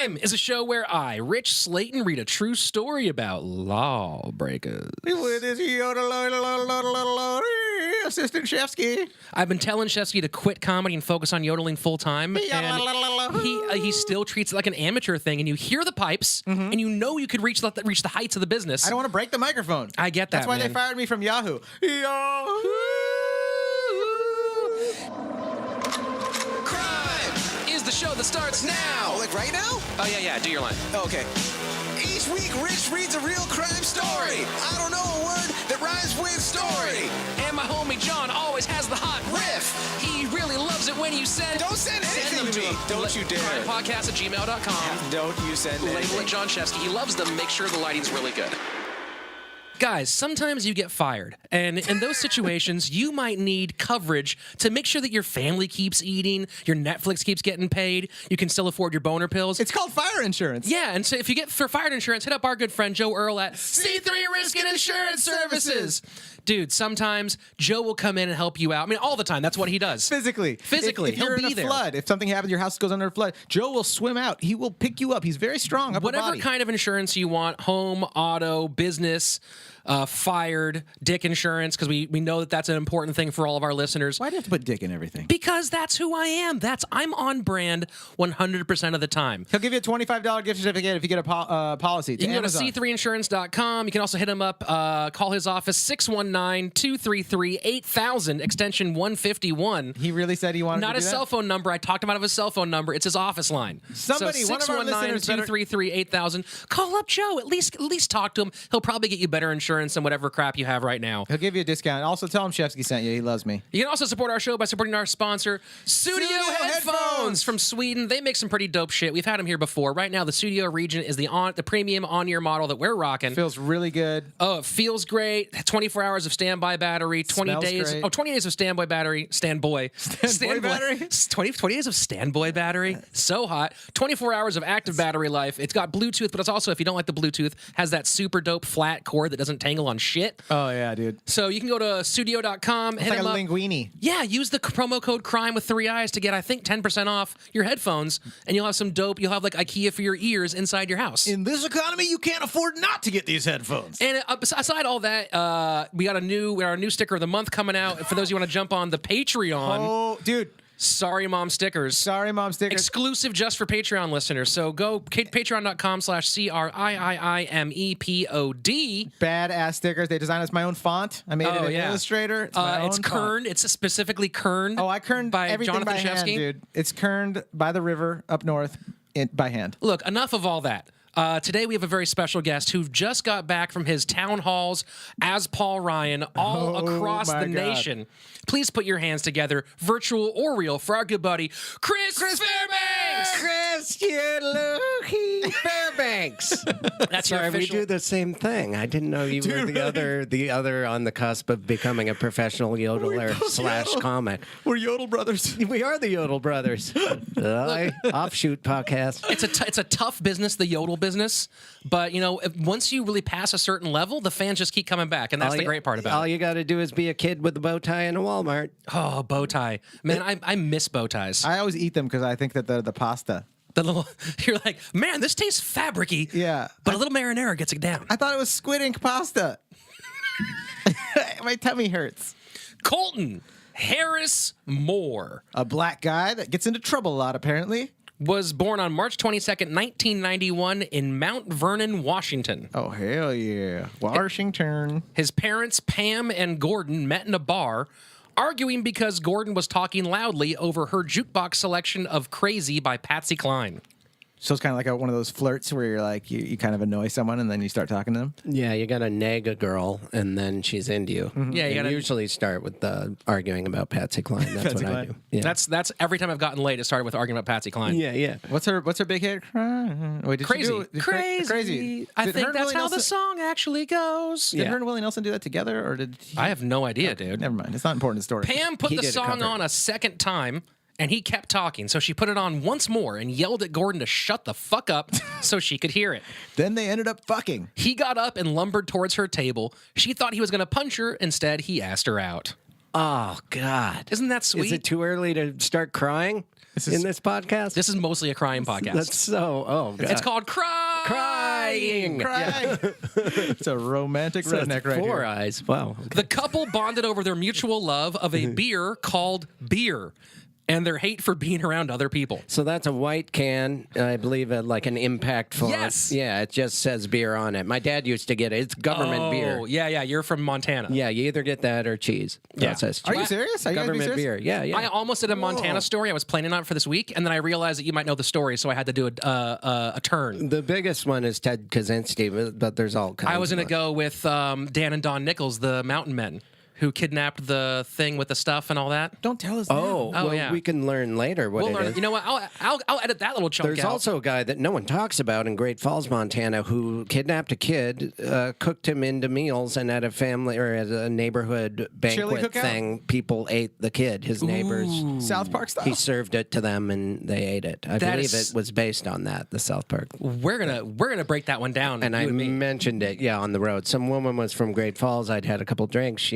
CRiiiME is a show where I, Rich Slaton, read a true story about lawbreakers. With his assistant Shefsky. I've been telling Shefsky to quit comedy and focus on yodeling full time, and he still treats it like an amateur thing. And you hear the pipes, and you know you could reach the heights of the business. I don't want to break the microphone. I get that. That's why man. they fired me from Yahoo. Yahoo! CRiiiME Is the show that starts now. Oh, like right now? Oh yeah, do your line. Okay. Each week, Rich reads a real crime story. I don't know a word that rhymes with story. And my homie John always has the hot riff. He really loves it when you send. Don't send anything to me. Don't you dare. CRiiiMEpodcast@gmail.com. Don't you send Label anything. it John Shefsky. He loves them. Make sure the lighting's really good. Guys, sometimes you get fired, and in those situations, you might need coverage to make sure that your family keeps eating, your Netflix keeps getting paid, you can still afford your boner pills. It's called fire insurance. Yeah, and so if you get for fire insurance, hit up our good friend Joe Earl at C3 Risk and Insurance Services. Dude, sometimes Joe will come in and help you out. I mean, all the time. That's what he does. Physically. If he'll you're be in a there. flood, if something happens, your house goes under a flood, Joe will swim out. He will pick you up. He's very strong. Upper Whatever body. kind of insurance you want, home, auto, business, fired, dick insurance, because we know that that's an important thing for all of our listeners. Why do you have to put dick in everything? Because that's who I am. I'm on brand 100% of the time. He'll give you a $25 gift certificate if you get a policy. You can Amazon. go to c3insurance.com. You can also hit him up, call his office, 619-233-8000, extension 151. He really said he wanted Not to a do cell phone number. I talked him out of his cell phone number. It's his office line. Somebody, so one of our listeners better- 619-233-8000. Call up Joe. At least talk to him. He'll probably get you better insurance than whatever crap you have right now. He'll give you a discount. Also, tell him Shefsky sent you. He loves me. You can also support our show by supporting our sponsor, Studio Headphones from Sweden. They make some pretty dope shit. We've had them here before. Right now, the Studio Region is the premium on-ear model that we're rocking. Feels really good. Oh, it feels great. 24 hours of standby battery, 20 Smells days. great. Oh, 20 days of standby battery, standboy battery? 20 days of standboy battery. So hot. 24 hours of active battery life. It's got Bluetooth, but it's also, if you don't like the Bluetooth, has that super dope flat cord that doesn't tangle on shit. Oh, yeah, dude. So you can go to studio.com, It's hit like a them up. linguine. Yeah, use the promo code CRiiiME with 3 eyes to get, I think, 10% off your headphones, and you'll have some dope. You'll have like IKEA for your ears inside your house. In this economy, you can't afford not to get these headphones. And aside all that, we got our new sticker of the month coming out. For those of you who want to jump on the Patreon, Oh, dude. Sorry Mom stickers. Sorry, Mom stickers. Exclusive just for Patreon listeners. So go patreon.com/CRiiMEPOD. Badass stickers. They designed us my own font. I made it in Illustrator. It's my own It's kerned. font. It's specifically kerned. Oh, I kerned by everything Jonathan by hand, Shefsky. dude. It's kerned by the river up north by hand. Look, enough of all that. Today we have a very special guest who just got back from his town halls as Paul Ryan all across my the God. nation. Please put your hands together, virtual or real, for our good buddy, Chris Fairbanks! Chris, you Lucky Fairbanks. That's your Sorry, we official... do the same thing. I didn't know you were the other on the cusp of becoming a professional yodeler / comic. We're Yodel Brothers. We are the Yodel Brothers. Offshoot podcast. It's a tough business, the yodel business, but once you really pass a certain level, the fans just keep coming back, and that's the great part about All it. you got to do is be a kid with a bow tie in a Walmart. Oh, bow tie, man! I miss bow ties. I always eat them because I think that the pasta. The little, you're like, man, this tastes fabricy. Yeah. but a little marinara gets it down. I thought it was squid ink pasta. My tummy hurts. Colton Harris-Moore A black guy that gets into trouble a lot, apparently. was born on March 22nd, 1991 in Mount Vernon, Washington. Oh, hell yeah. Washington. His parents, Pam and Gordon, met in a bar, arguing because Gordon was talking loudly over her jukebox selection of Crazy by Patsy Cline. So it's kind of like one of those flirts where you're like, you kind of annoy someone and then you start talking to them. Yeah, you got to nag a girl, and then she's into you. Yeah, you And gotta- usually start with arguing about Patsy Cline. That's Patsy what I Cline. do. Yeah. That's every time I've gotten late, it started with arguing about Patsy Cline. yeah. What's her big hit? Wait, did Crazy. She do it? Crazy. I Did think her and that's Willie how the Nelson- song actually goes. Did her and Willie Nelson do that together, or did he? I have no idea, dude. Never mind. It's not important to the story. Pam put He the did a song cover. on a second time, and he kept talking. So she put it on once more and yelled at Gordon to shut the fuck up so she could hear it. Then they ended up fucking. He got up and lumbered towards her table. She thought he was going to punch her. Instead, he asked her out. Oh, God. Isn't that sweet? Is it too early to start crying in this podcast? This is mostly a crying podcast. That's so, oh, God. It's called Crying. It's a romantic redneck right Four here. eyes. Wow. Okay. The couple bonded over their mutual love of a beer called beer and their hate for being around other people. So that's a white can, I believe, like an impact font. Yes. Yeah, it just says beer on it. My dad used to get it. It's government beer. Oh, yeah, you're from Montana. Yeah, you either get that or cheese. Yeah. That says Are you cheese. serious? Are you guys being Government serious? beer. Yeah. I almost did a Montana story. I was planning on it for this week, and then I realized that you might know the story, so I had to do a turn. The biggest one is Ted Kaczynski, but there's all kinds. I was going to of go with Dan and Don Nichols, the mountain men, who kidnapped the thing with the stuff and all that. Don't tell us. Oh, now. well, yeah. we can learn later what We'll it learn. is. You know what? I'll edit that little chunk There's out. also a guy that no one talks about in Great Falls, Montana, who kidnapped a kid, cooked him into meals, and at a family or at a neighborhood Chili banquet cookout? thing, people ate the kid. His neighbors. South Park style. He served it to them, and they ate it. I That believe is- it was based on that, the South Park. we're gonna break that one down. And you I and me. mentioned it, on the road. Some woman was from Great Falls. I'd had a couple drinks.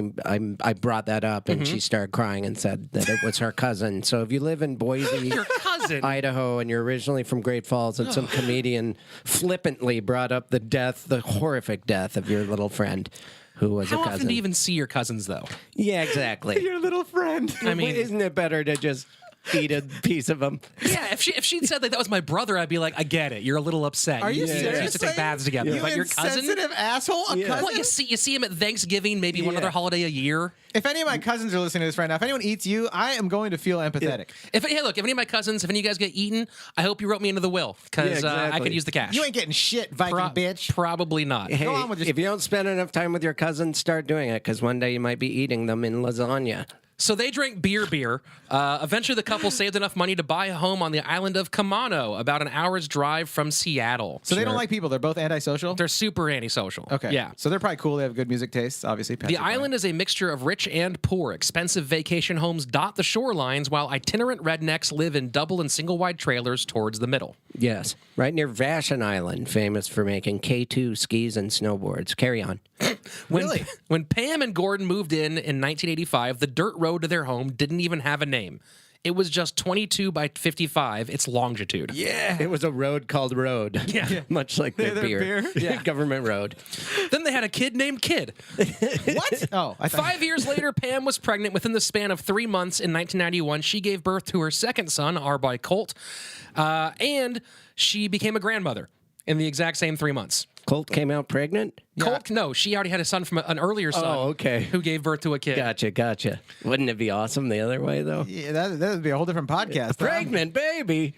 I brought that up, and she started crying and said that it was her cousin. So if you live in Boise, Your cousin. Idaho, and you're originally from Great Falls, and some comedian flippantly brought up the horrific death of your little friend who was How a cousin. often do you even see your cousins, though? Yeah, exactly. Your little friend. I mean, Isn't it better to just eat a piece of them? yeah. If she'd said that was my brother, I'd be like, I get it. You're a little upset. Are you guys serious? used to take baths together, You but your cousin. insensitive asshole. A cousin. What you see him at Thanksgiving, maybe one Yeah. other holiday a year. If any of my cousins are listening to this right now, if anyone eats you, I am going to feel empathetic. If any of my cousins, if any of you guys get eaten, I hope you wrote me into the will because Yeah, I exactly. could use the cash. You ain't getting shit, Viking bitch. Probably not. Hey, on with your- if you don't spend enough time with your cousins, start doing it, because one day you might be eating them in lasagna. So they drank beer. Eventually, the couple saved enough money to buy a home on the island of Kamano, about an hour's drive from Seattle. So they don't like people. They're both antisocial. They're super antisocial. Okay. Yeah. So they're probably cool. They have good music tastes, obviously. The island is a mixture of rich and poor. Expensive vacation homes dot the shorelines, while itinerant rednecks live in double and single wide trailers towards the middle. Yes, right near Vashon Island, famous for making K2 skis and snowboards. Carry on. When Pam and Gordon moved in 1985, the dirt road to their home didn't even have a name. It was just 22 by 55, its longitude. Yeah. It was a road called Road. Yeah. Much like their Their beer. beer? Yeah. Government Road. Then they had a kid named Kid. What? Oh, I thought. 5 years later, Pam was pregnant. Within the span of 3 months in 1991, she gave birth to her second son, our boy Colt, and she became a grandmother in the exact same 3 months. Colt came out pregnant? Colt, no, she already had a son from an earlier son. Oh, okay. Who gave birth to a kid. Gotcha. Wouldn't it be awesome the other way, though? Yeah, that would be a whole different podcast. Pregnant baby.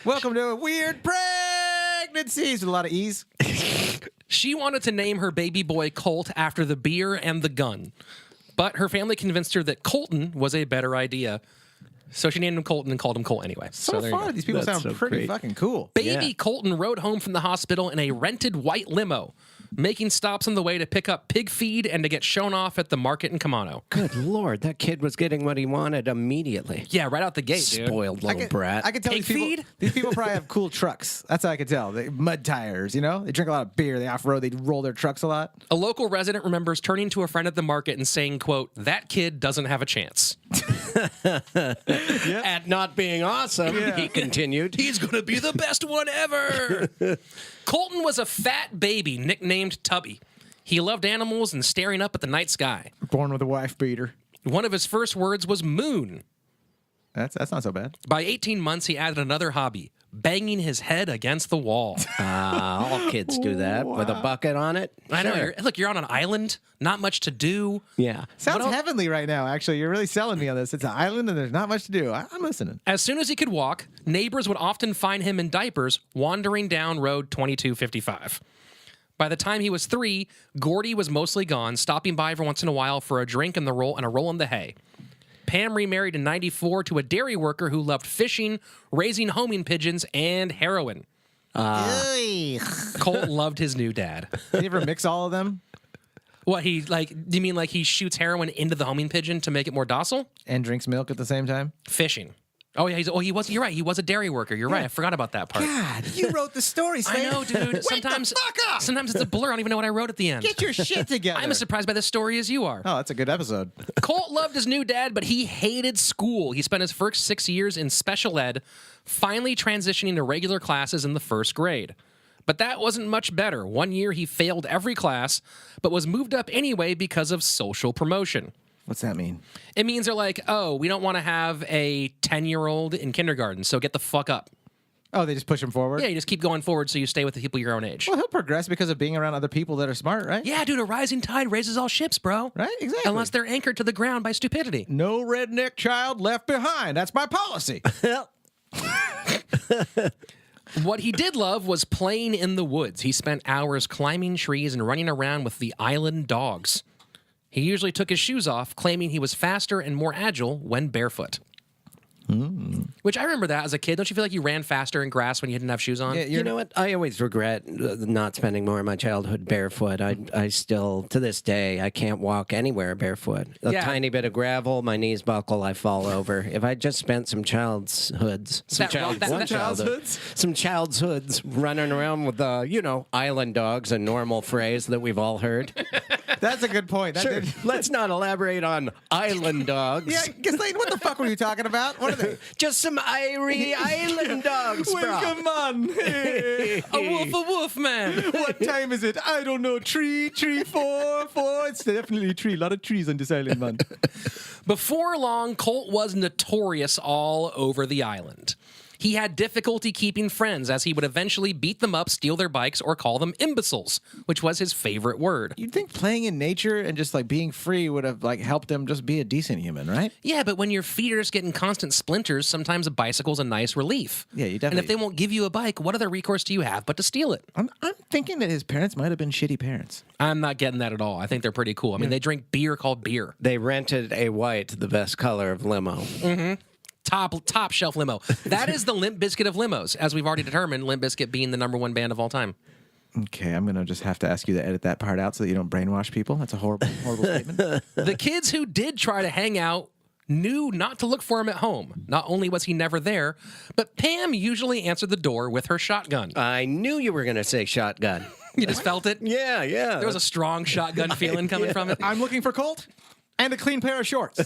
Welcome to a weird pregnancies with a lot of E's. She wanted to name her baby boy Colt after the beer and the gun. But her family convinced her that Colton was a better idea. So she named him Colton and called him Colt anyway. So there you far, go. these people That's sound so pretty great. fucking cool. Baby Yeah. Colton rode home from the hospital in a rented white limo, making stops on the way to pick up pig feed and to get shown off at the market in Kamano. Good Lord, that kid was getting what he wanted immediately. Yeah, right out the gate, dude. Spoiled little brat. I can tell Pig these people, feed? these people probably have cool trucks. That's how I could tell. They, mud tires, you know? They drink a lot of beer. They off-road. They roll their trucks a lot. A local resident remembers turning to a friend at the market and saying, quote, "That kid doesn't have a chance." At not being awesome, he continued. He's going to be the best one ever. Colton was a fat baby nicknamed Tubby. He loved animals and staring up at the night sky. Born with a wife beater. One of his first words was moon. That's not so bad. By 18 months, he added another hobby, banging his head against the wall. All kids do that with a bucket on it. I know. Sure. You're on an island, not much to do. Yeah. Sounds What else? heavenly right now, actually. You're really selling me on this. It's an island and there's not much to do. I'm listening. As soon as he could walk, neighbors would often find him in diapers wandering down Road 2255. By the time he was 3, Gordy was mostly gone, stopping by every once in a while for a drink and a roll in the hay. Pam remarried in 94 to a dairy worker who loved fishing, raising homing pigeons, and heroin. Colt loved his new dad. Did you ever mix all of them What, do you mean like he shoots heroin into the homing pigeon to make it more docile? and drinks milk at the same time? Fishing. Oh yeah, he was. You're right. He was a dairy worker. You're right. I forgot about that part. God, you wrote the story, I know, dude. Wake Sometimes, the fuck up! sometimes it's a blur. I don't even know what I wrote at the end. Get your shit together. I'm as surprised by this story as you are. Oh, that's a good episode. Colt loved his new dad, but he hated school. He spent his first 6 years in special ed, finally transitioning to regular classes in the first grade. But that wasn't much better. 1 year he failed every class, but was moved up anyway because of social promotion. What's that mean? It means they're like, oh, we don't want to have a 10-year-old in kindergarten, so get the fuck up. Oh, they just push him forward? Yeah, you just keep going forward so you stay with the people your own age. Well, he'll progress because of being around other people that are smart, right? Yeah, dude, a rising tide raises all ships, bro. Right, exactly. Unless they're anchored to the ground by stupidity. No redneck child left behind. That's my policy. What he did love was playing in the woods. He spent hours climbing trees and running around with the island dogs. He usually took his shoes off, claiming he was faster and more agile when barefoot. Which I remember that as a kid. Don't you feel like you ran faster in grass when you didn't have shoes on? Yeah, You know what? I always regret not spending more of my childhood barefoot. I still, to this day, I can't walk anywhere barefoot. A Yeah. tiny bit of gravel, my knees buckle, I fall over. If I just spent some childhoods running around with, island dogs, a normal phrase that we've all heard. That's a good point. That Sure. did- Let's not elaborate on island dogs. Yeah, Slaton, what the fuck were you talking about? What are they? Just some Irie island dogs, bro. on. A wolf, man. What time is it? I don't know. Tree, four. It's definitely a tree. A lot of trees on this island, man. Before long, Colt was notorious all over the island. He had difficulty keeping friends as he would eventually beat them up, steal their bikes, or call them imbeciles, which was his favorite word. You'd think playing in nature and just like being free would have like helped him just be a decent human, right? Yeah, but when your feet are just getting constant splinters, sometimes a bicycle's a nice relief. Yeah, you And definitely. if they won't give you a bike, what other recourse do you have but to steal it? I'm thinking that his parents might have been shitty parents. I'm not getting that at all. I think they're pretty cool. I mean, they drink beer called beer. They rented a white, the best color of limo. Top shelf limo. That is the Limp Bizkit of limos, as we've already determined, Limp Bizkit being the #1 band of all time. Okay, I'm gonna just have to ask you to edit that part out so that you don't brainwash people. That's a horrible statement. The kids who did try to hang out knew not to look for him at home. Not only was he never there, but Pam usually answered the door with her shotgun. I knew you were going to say shotgun. You just felt it? Yeah. There was a strong shotgun feeling coming from it. I'm looking for Colt and a clean pair of shorts.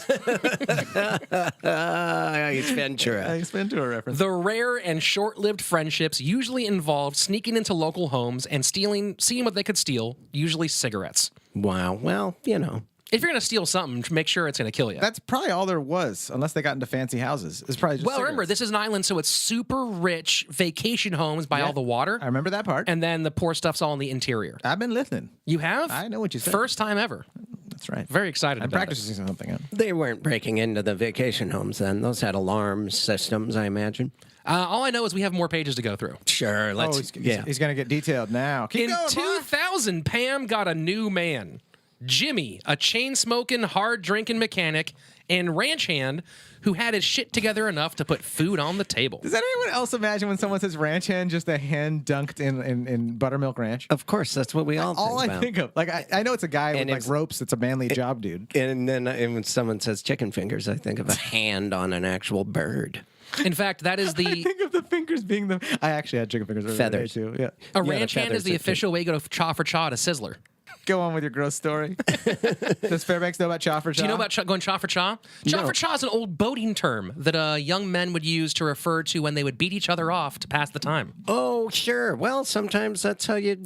Ace Ventura. Ace Ventura reference. The rare and short-lived friendships usually involved sneaking into local homes and seeing what they could steal, usually cigarettes. Wow. Well, If you're going to steal something, make sure it's going to kill you. That's probably all there was, unless they got into fancy houses. It's probably just Well, remember, cigarettes. this is an island, so it's super rich vacation homes by all the water. I remember that part. And then the poor stuff's all in the interior. I've been listening. You have? I know what you said. First time ever. That's right. Very excited I'm about practicing something. They weren't breaking into the vacation homes then. Those had alarm systems, I imagine. All I know is we have more pages to go through. Sure. Let's. He's going to get detailed now. Keep In going, boy. 2000, Pam got a new man. Jimmy, a chain-smoking, hard-drinking mechanic and ranch hand who had his shit together enough to put food on the table. Does anyone else imagine when someone says ranch hand, just a hand dunked in buttermilk ranch? Of course, that's what we all All think I about. think of. Like, I know it's a guy And with like it's- ropes. It's a manly job, dude. And then when someone says chicken fingers, I think of a hand on an actual bird. In fact, that is I the... think of the fingers being the. I actually had chicken fingers. earlier Feathers. today, too. Yeah. A the ranch hand is feathers the are official way to go chaw for chaw to Sizzler. Go on with your gross story. Does Fairbanks know about chaw for chaw? Do you know about going chaw for chaw? Chaw for chaw is an old boating term that young men would use to refer to when they would beat each other off to pass the time. Oh, sure. Well, sometimes that's how you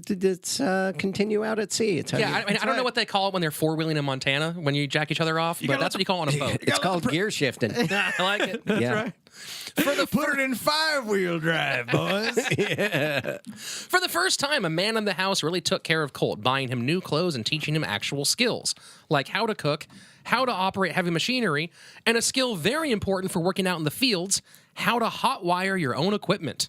continue out at sea. It's how Yeah, you, I don't know what they call it when they're four-wheeling in Montana, when you jack each other off, but that's what you call it on a boat. it's called gear shifting. I like it. Yeah. right. Put it in 5-wheel drive, boys. For the first time, a man in the house really took care of Colt, buying him new clothes and teaching him actual skills, like how to cook, how to operate heavy machinery, and a skill very important for working out in the fields, how to hotwire your own equipment.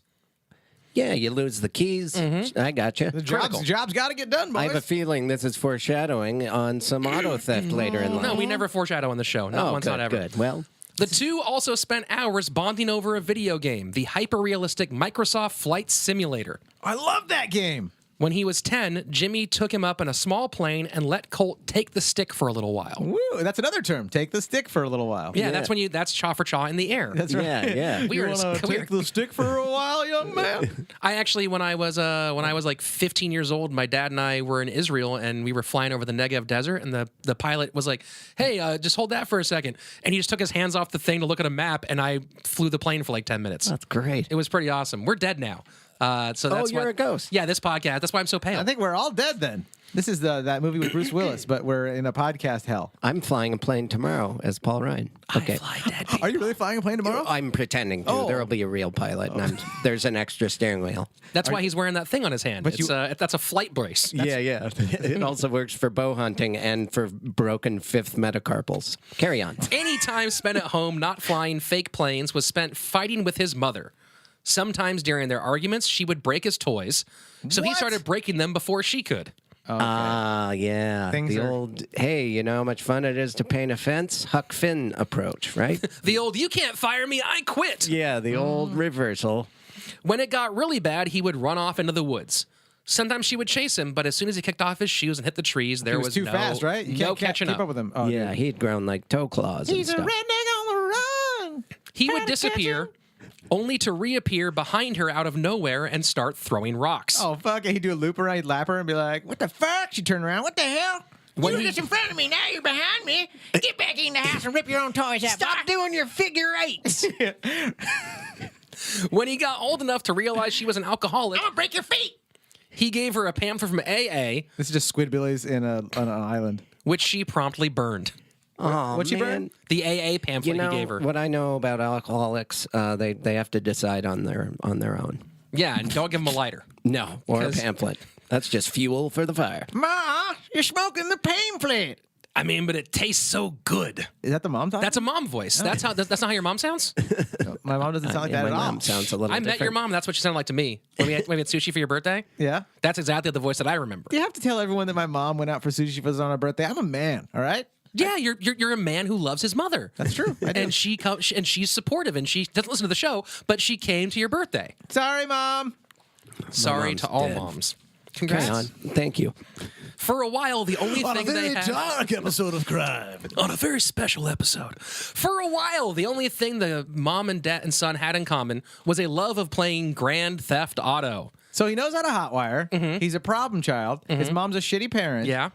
Yeah, you lose the keys. I got you. The job's got to get done, boys. I have a feeling this is foreshadowing on some auto theft later in life. No, we never foreshadow on the show. Not once, good, not ever. good. Well, The two also spent hours bonding over a video game, the hyper-realistic Microsoft Flight Simulator. I love that game. When he was 10, Jimmy took him up in a small plane and let Colt take the stick for a little while. Woo, that's another term. Take the stick for a little while. Yeah, that's chaw for chaw in the air. That's right. Yeah. We You were- want to we take were- the stick for a while, young man? I actually, when I was like 15 years old, my dad and I were in Israel and we were flying over the Negev desert, and the pilot was like, "Hey, just hold that for a second," and he just took his hands off the thing to look at a map, and I flew the plane for like 10 minutes. That's great. It was pretty awesome. We're dead now. So that's you're why, a ghost. Yeah, this podcast. That's why I'm so pale. I think we're all dead then. This is that movie with Bruce Willis, but we're in a podcast hell. I'm flying a plane tomorrow as Paul Ryan. Okay. I fly dead people. Are you really flying a plane tomorrow? I'm pretending to. Oh. There will be a real pilot, and there's an extra steering wheel. That's why he's wearing that thing on his hand. But That's a flight brace. Yeah. It also works for bow hunting and for broken fifth metacarpals. Carry on. Any time spent at home not flying fake planes was spent fighting with his mother. Sometimes during their arguments, she would break his toys, so he What? started breaking them before she could. Yeah. Things the are- old, hey, you know how much fun it is to paint a fence? Huck Finn approach, right? The old, "You can't fire me, I quit." Yeah, the old reversal. When it got really bad, he would run off into the woods. Sometimes she would chase him, but as soon as he kicked off his shoes and hit the trees, there He was too no, fast, right? You no can't catching keep up with him. Oh, Yeah, dude. he'd grown like toe claws and stuff. redneck on the run. He would disappear, only to reappear behind her out of nowhere and start throwing rocks. Oh, fuck it. He'd do a loop around, he'd lap her and be like, what the fuck? She'd turn around. What the hell? When You were he- just in front of me. Now you're behind me. Get back in the house and rip your own toys out. Stop doing your figure eights. When he got old enough to realize she was an alcoholic, I'm gonna break your feet. he gave her a pamphlet from AA, This is just Squidbillies on an island. which she promptly burned. Oh, What'd she burn? man. The AA pamphlet You know, he gave her. what I know about alcoholics, they have to decide on their own. Yeah, and don't give him a lighter. No, or a 'Cause- pamphlet. That's just fuel for the fire. Ma, you're smoking the pamphlet. I mean, but it tastes so good. Is that the mom talking? That's a mom voice. That's not how your mom sounds. My mom doesn't sound like Yeah, that my at all. mom sounds a little I met different. your mom. That's what she sounded like to me when we had sushi for your birthday. Yeah? That's exactly the voice that I remember. You have to tell everyone that my mom went out for sushi for on her birthday. I'm a man, all right? Yeah, you're a man who loves his mother. That's true. I do. And she's supportive, and she doesn't listen to the show, but she came to your birthday. Sorry, Mom. Sorry mom's to all dead. moms. Carry Congrats. on. Thank you. For a while, the only thing they had dark episode of crime. on a very special episode. For a while, the only thing the mom and dad and son had in common was a love of playing Grand Theft Auto. So he knows how to hotwire. He's a problem child. His mom's a shitty parent. Yeah.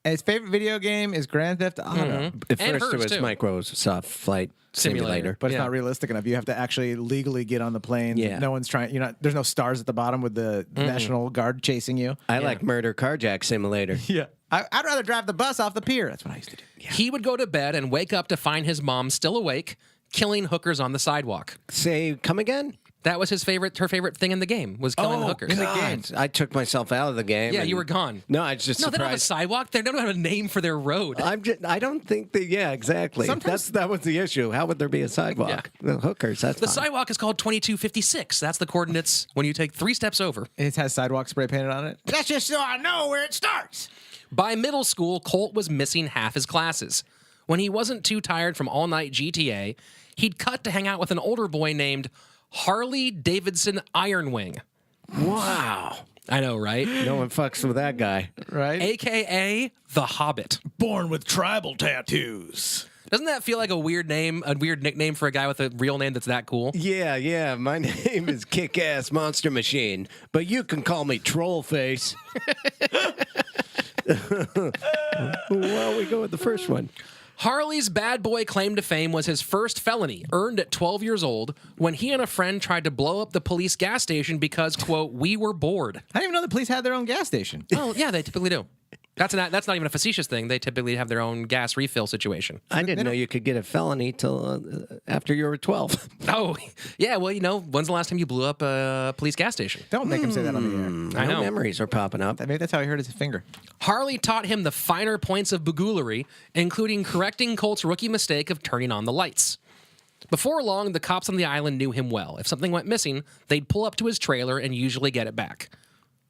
And his favorite video game is Grand Theft Auto. At And first, it hers, was too. Microsoft Flight Simulator. But it's Yeah. not realistic enough. You have to actually legally get on the plane. Yeah. No one's trying. There's no stars at the bottom with the National Guard chasing you. I like Murder Carjack Simulator. Yeah. I'd rather drive the bus off the pier. That's what I used to do. He would go to bed and wake up to find his mom still awake, killing hookers on the sidewalk. Say, come again? That was her favorite thing in the game was killing the hookers. in the game. I took myself out of the game. Yeah, and- you were gone. No, I was just No, they don't have a surprised. sidewalk. They don't have a name for their road. I don't think that. Yeah, exactly. Sometimes- That was the issue. How would there be a sidewalk? The hookers. That's The fine. sidewalk is called 2256. That's the coordinates when you take 3 steps over. It has sidewalk spray painted on it. That's just so I know where it starts. By middle school, Colt was missing half his classes. When he wasn't too tired from all-night GTA, he'd cut to hang out with an older boy named Harley Davidson Ironwing. Wow. I know, right? No one fucks with that guy. Right? AKA the Hobbit. Born with tribal tattoos. Doesn't that feel like a weird name, a weird nickname for a guy with a real name that's that cool? Yeah. My name is Kick-Ass Monster Machine, but you can call me Trollface. Well, we go with the first one. Harley's bad boy claim to fame was his first felony, earned at 12 years old, when he and a friend tried to blow up the police gas station because, quote, we were bored. I didn't even know the police had their own gas station. Oh, yeah, they typically do. That's not even a facetious thing. They typically have their own gas refill situation. I didn't know you could get a felony till after you were 12. Oh, yeah, well, when's the last time you blew up a police gas station? Don't make him say that on the air. I know. Memories are popping up. Maybe that's how he hurt his finger. Harley taught him the finer points of bugoolery, including correcting Colt's rookie mistake of turning on the lights. Before long, the cops on the island knew him well. If something went missing, they'd pull up to his trailer and usually get it back.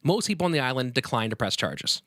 Most people on the island declined to press charges.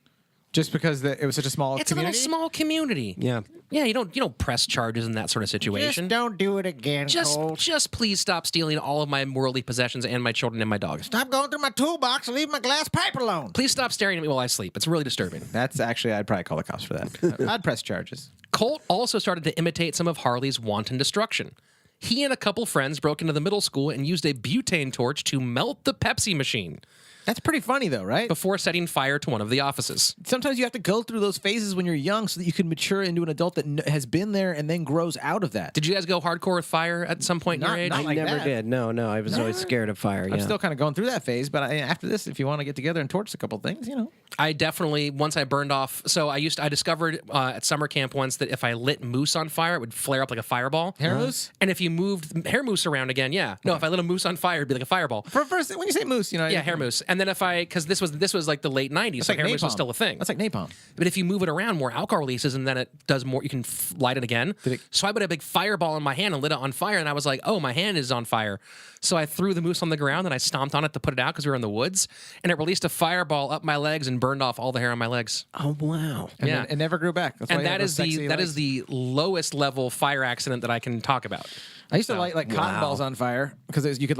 Just because it was such a small It's community? a little small community. Yeah. Yeah, you don't press charges in that sort of situation. Don't do it again, Colt. Just please stop stealing all of my worldly possessions and my children and my dogs. Stop going through my toolbox and leave my glass pipe alone. Please stop staring at me while I sleep. It's really disturbing. That's actually, I'd probably call the cops for that. I'd press charges. Colt also started to imitate some of Harley's wanton destruction. He and a couple friends broke into the middle school and used a butane torch to melt the Pepsi machine That's pretty funny, though, right? before setting fire to one of the offices. Sometimes you have to go through those phases when you're young so that you can mature into an adult that has been there and then grows out of that. Did you guys go hardcore with fire at some point in your age? not I like never that. did. No, I was always scared of fire. I'm Yeah. still kind of going through that phase, but after this, if you want to get together and torch a couple things, I definitely, once I burned off, so I discovered at summer camp once that if I lit moose on fire, it would flare up like a fireball. Hair moose? And if you moved hair moose around again, yeah. No, if I lit a moose on fire, it'd be like a fireball. For first, when you say moose, Yeah, hair moose. And then because this was like the late 90s, so like hair moose was napalm. still a thing. That's like napalm. But if you move it around, more alcohol releases, and then it does more. You can light it again. So I put a big fireball in my hand and lit it on fire, and I was like, "Oh, my hand is on fire." So I threw the moose on the ground and I stomped on it to put it out because we were in the woods, and it released a fireball up my legs and burned off all the hair on my legs. Oh wow. And Yeah. then it never grew back. That's why And you have that those is sexy legs. the lowest level fire accident that I can talk about. I used to light like cotton balls on fire because you could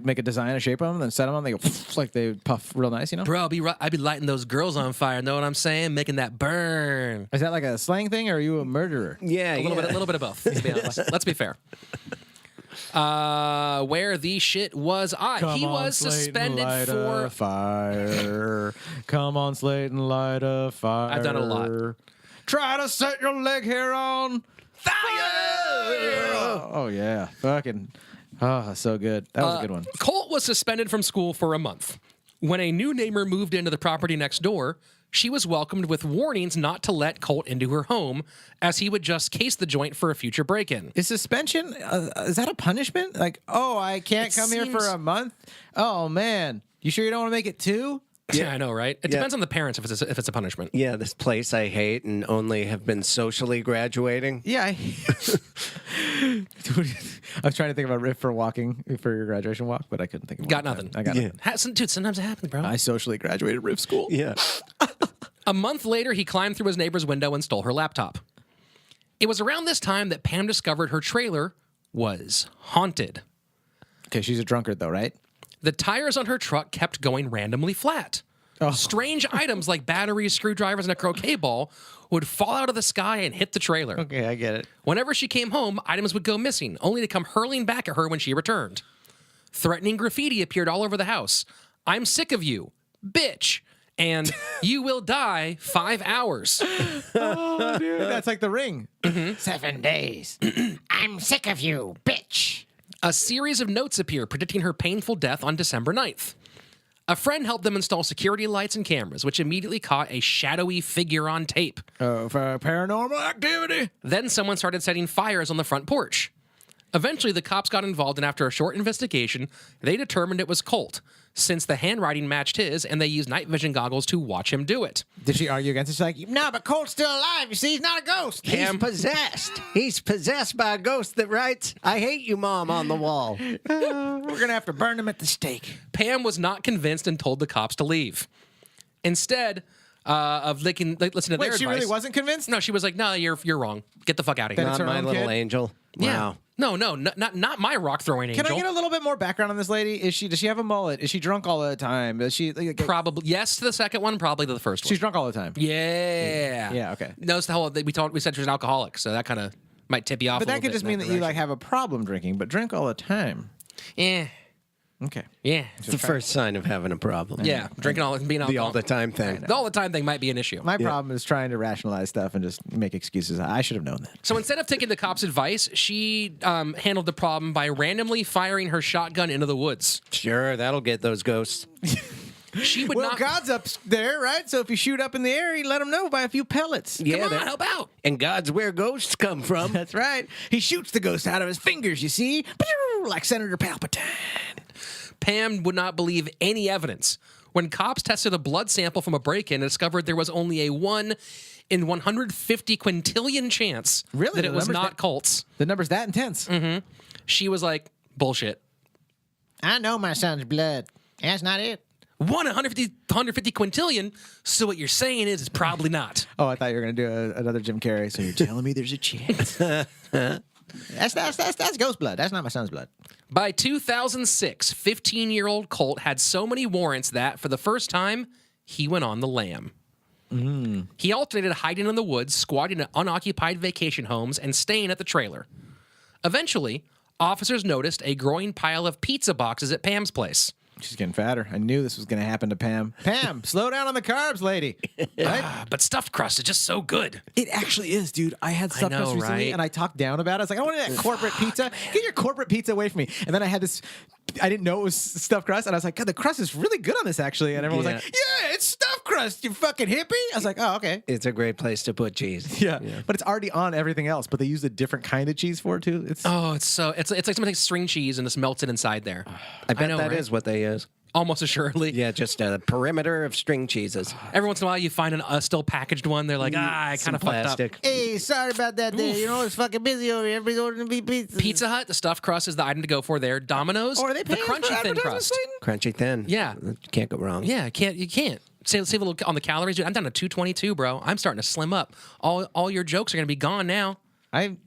make a design, a shape of them, and then set them on. They go like they puff real nice, Bro, I'd be lighting those girls on fire. Know what I'm saying? Making that burn. Is that like a slang thing, or are you a murderer? Yeah, A little bit of both. Let's be fair. Where the shit was I? He was suspended for fire. Come on, Slaton, light a fire. I've done it a lot. Try to set your leg hair on fire. Oh yeah, fucking. Oh, so good. That was a good one. Colt was suspended from school for a month. When a new neighbor moved into the property next door, she was welcomed with warnings not to let Colt into her home, as he would just case the joint for a future break-in. Is suspension, is that a punishment? Like, oh, I can't come here for a month? Oh, man. You sure you don't want to make it 2? Yeah, I know, right? It depends on the parents if it's a punishment. Yeah, this place I hate and only have been socially graduating. Yeah. I was trying to think of a riff for your graduation walk, but I couldn't think of one. Got nothing. I got nothing. Dude, sometimes it happens, bro. I socially graduated riff school. Yeah. A month later, he climbed through his neighbor's window and stole her laptop. It was around this time that Pam discovered her trailer was haunted. Okay, she's a drunkard, though, right? The tires on her truck kept going randomly flat. Strange items like batteries, screwdrivers, and a croquet ball would fall out of the sky and hit the trailer. Okay, I get it. Whenever she came home, items would go missing, only to come hurling back at her when she returned. Threatening graffiti appeared all over the house. "I'm sick of you, bitch," and "You will die 5 hours." Oh, dude. That's like The Ring. 7 days. I'm sick of you, bitch. A series of notes appear predicting her painful death on December 9th. A friend helped them install security lights and cameras, which immediately caught a shadowy figure on tape. For paranormal activity. Then someone started setting fires on the front porch. Eventually, the cops got involved, and after a short investigation, they determined it was Colt, since the handwriting matched his, and they used night vision goggles to watch him do it. Did she argue against it? She's like, No, but Colt's still alive. You see, he's not a ghost. He's possessed. He's possessed by a ghost that writes, "I hate you, Mom," on the wall. we're going to have to burn him at the stake. Pam was not convinced and told the cops to leave. Instead of listening to their Wait, advice. she really wasn't convinced? No, she was like, "No, you're wrong. Get the fuck out of here." Then it's Not her my own little kid? angel. Yeah. Wow. No, not my rock throwing angel. Can I get a little bit more background on this lady? Does she have a mullet? Is she drunk all the time? Does she Probably yes to the second one, probably to the first one. She's drunk all the time. Yeah. Yeah, okay. No, it's the whole we said she was an alcoholic, so that kind of might tip you off. But a that little could bit just in mean that you direction. have a problem drinking, but drink all the time. Yeah. Okay. Yeah. It's the first sign of having a problem. Yeah. Drinking being The alcohol. all the time thing. The all the time thing might be an issue. My problem is trying to rationalize stuff and just make excuses. I should have known that. So instead of taking the cops' advice, she handled the problem by randomly firing her shotgun into the woods. Sure, that'll get those ghosts. She would Well, not. God's up there, right? So if you shoot up in the air, you let him know by a few pellets. Come Yeah, on, that- help out. And God's where ghosts come from. That's right. He shoots the ghost out of his fingers, you see? Like Senator Palpatine. Pam would not believe any evidence. When cops tested a blood sample from a break-in and discovered there was only a 1 in 150 quintillion chance Really? that The it was number's not that- Colt's, The number's that intense. she was like, bullshit. I know my son's blood. That's not it. 150 quintillion. So what you're saying is it's probably not. Oh, I thought you were going to do another Jim Carrey. So you're telling me there's a chance. That's ghost blood. That's not my son's blood. By 2006, 15-year-old Colt had so many warrants that, for the first time, he went on the lam. He alternated hiding in the woods, squatting at unoccupied vacation homes, and staying at the trailer. Eventually, officers noticed a growing pile of pizza boxes at Pam's place. She's getting fatter. I knew this was going to happen to Pam. Pam, slow down on the carbs, lady. Right? But stuffed crust is just so good. It actually is, dude. I had stuffed crust recently, right? and I talked down about it. I was like, I want that corporate pizza. Get your corporate pizza away from me. And then I had this. I didn't know it was stuffed crust, and I was like, God, the crust is really good on this, actually. And everyone was like, Yeah, it's stuffed crust, you fucking hippie. I was like, Oh, okay. It's a great place to put cheese. Yeah, but it's already on everything else. But they use a different kind of cheese for it too. It's It's like someone takes string cheese and just melts it inside there. I bet that right? is what they use. Almost assuredly. Yeah, just a perimeter of string cheeses. Every once in a while, you find a still packaged one. They're like, I kind of fucked up. Plastic. Hey, sorry about that day. You know, it's fucking busy over here. Everybody's ordering me pizza. Pizza Hut, the stuffed crust is the item to go for there. Domino's, Or are they the paying for crunchy thin advertising, crust. Slaton? Crunchy thin. Yeah. You can't go wrong. Yeah, you can't. Save a little on the calories, dude. I'm down to 222, bro. I'm starting to slim up. All your jokes are gonna be gone now.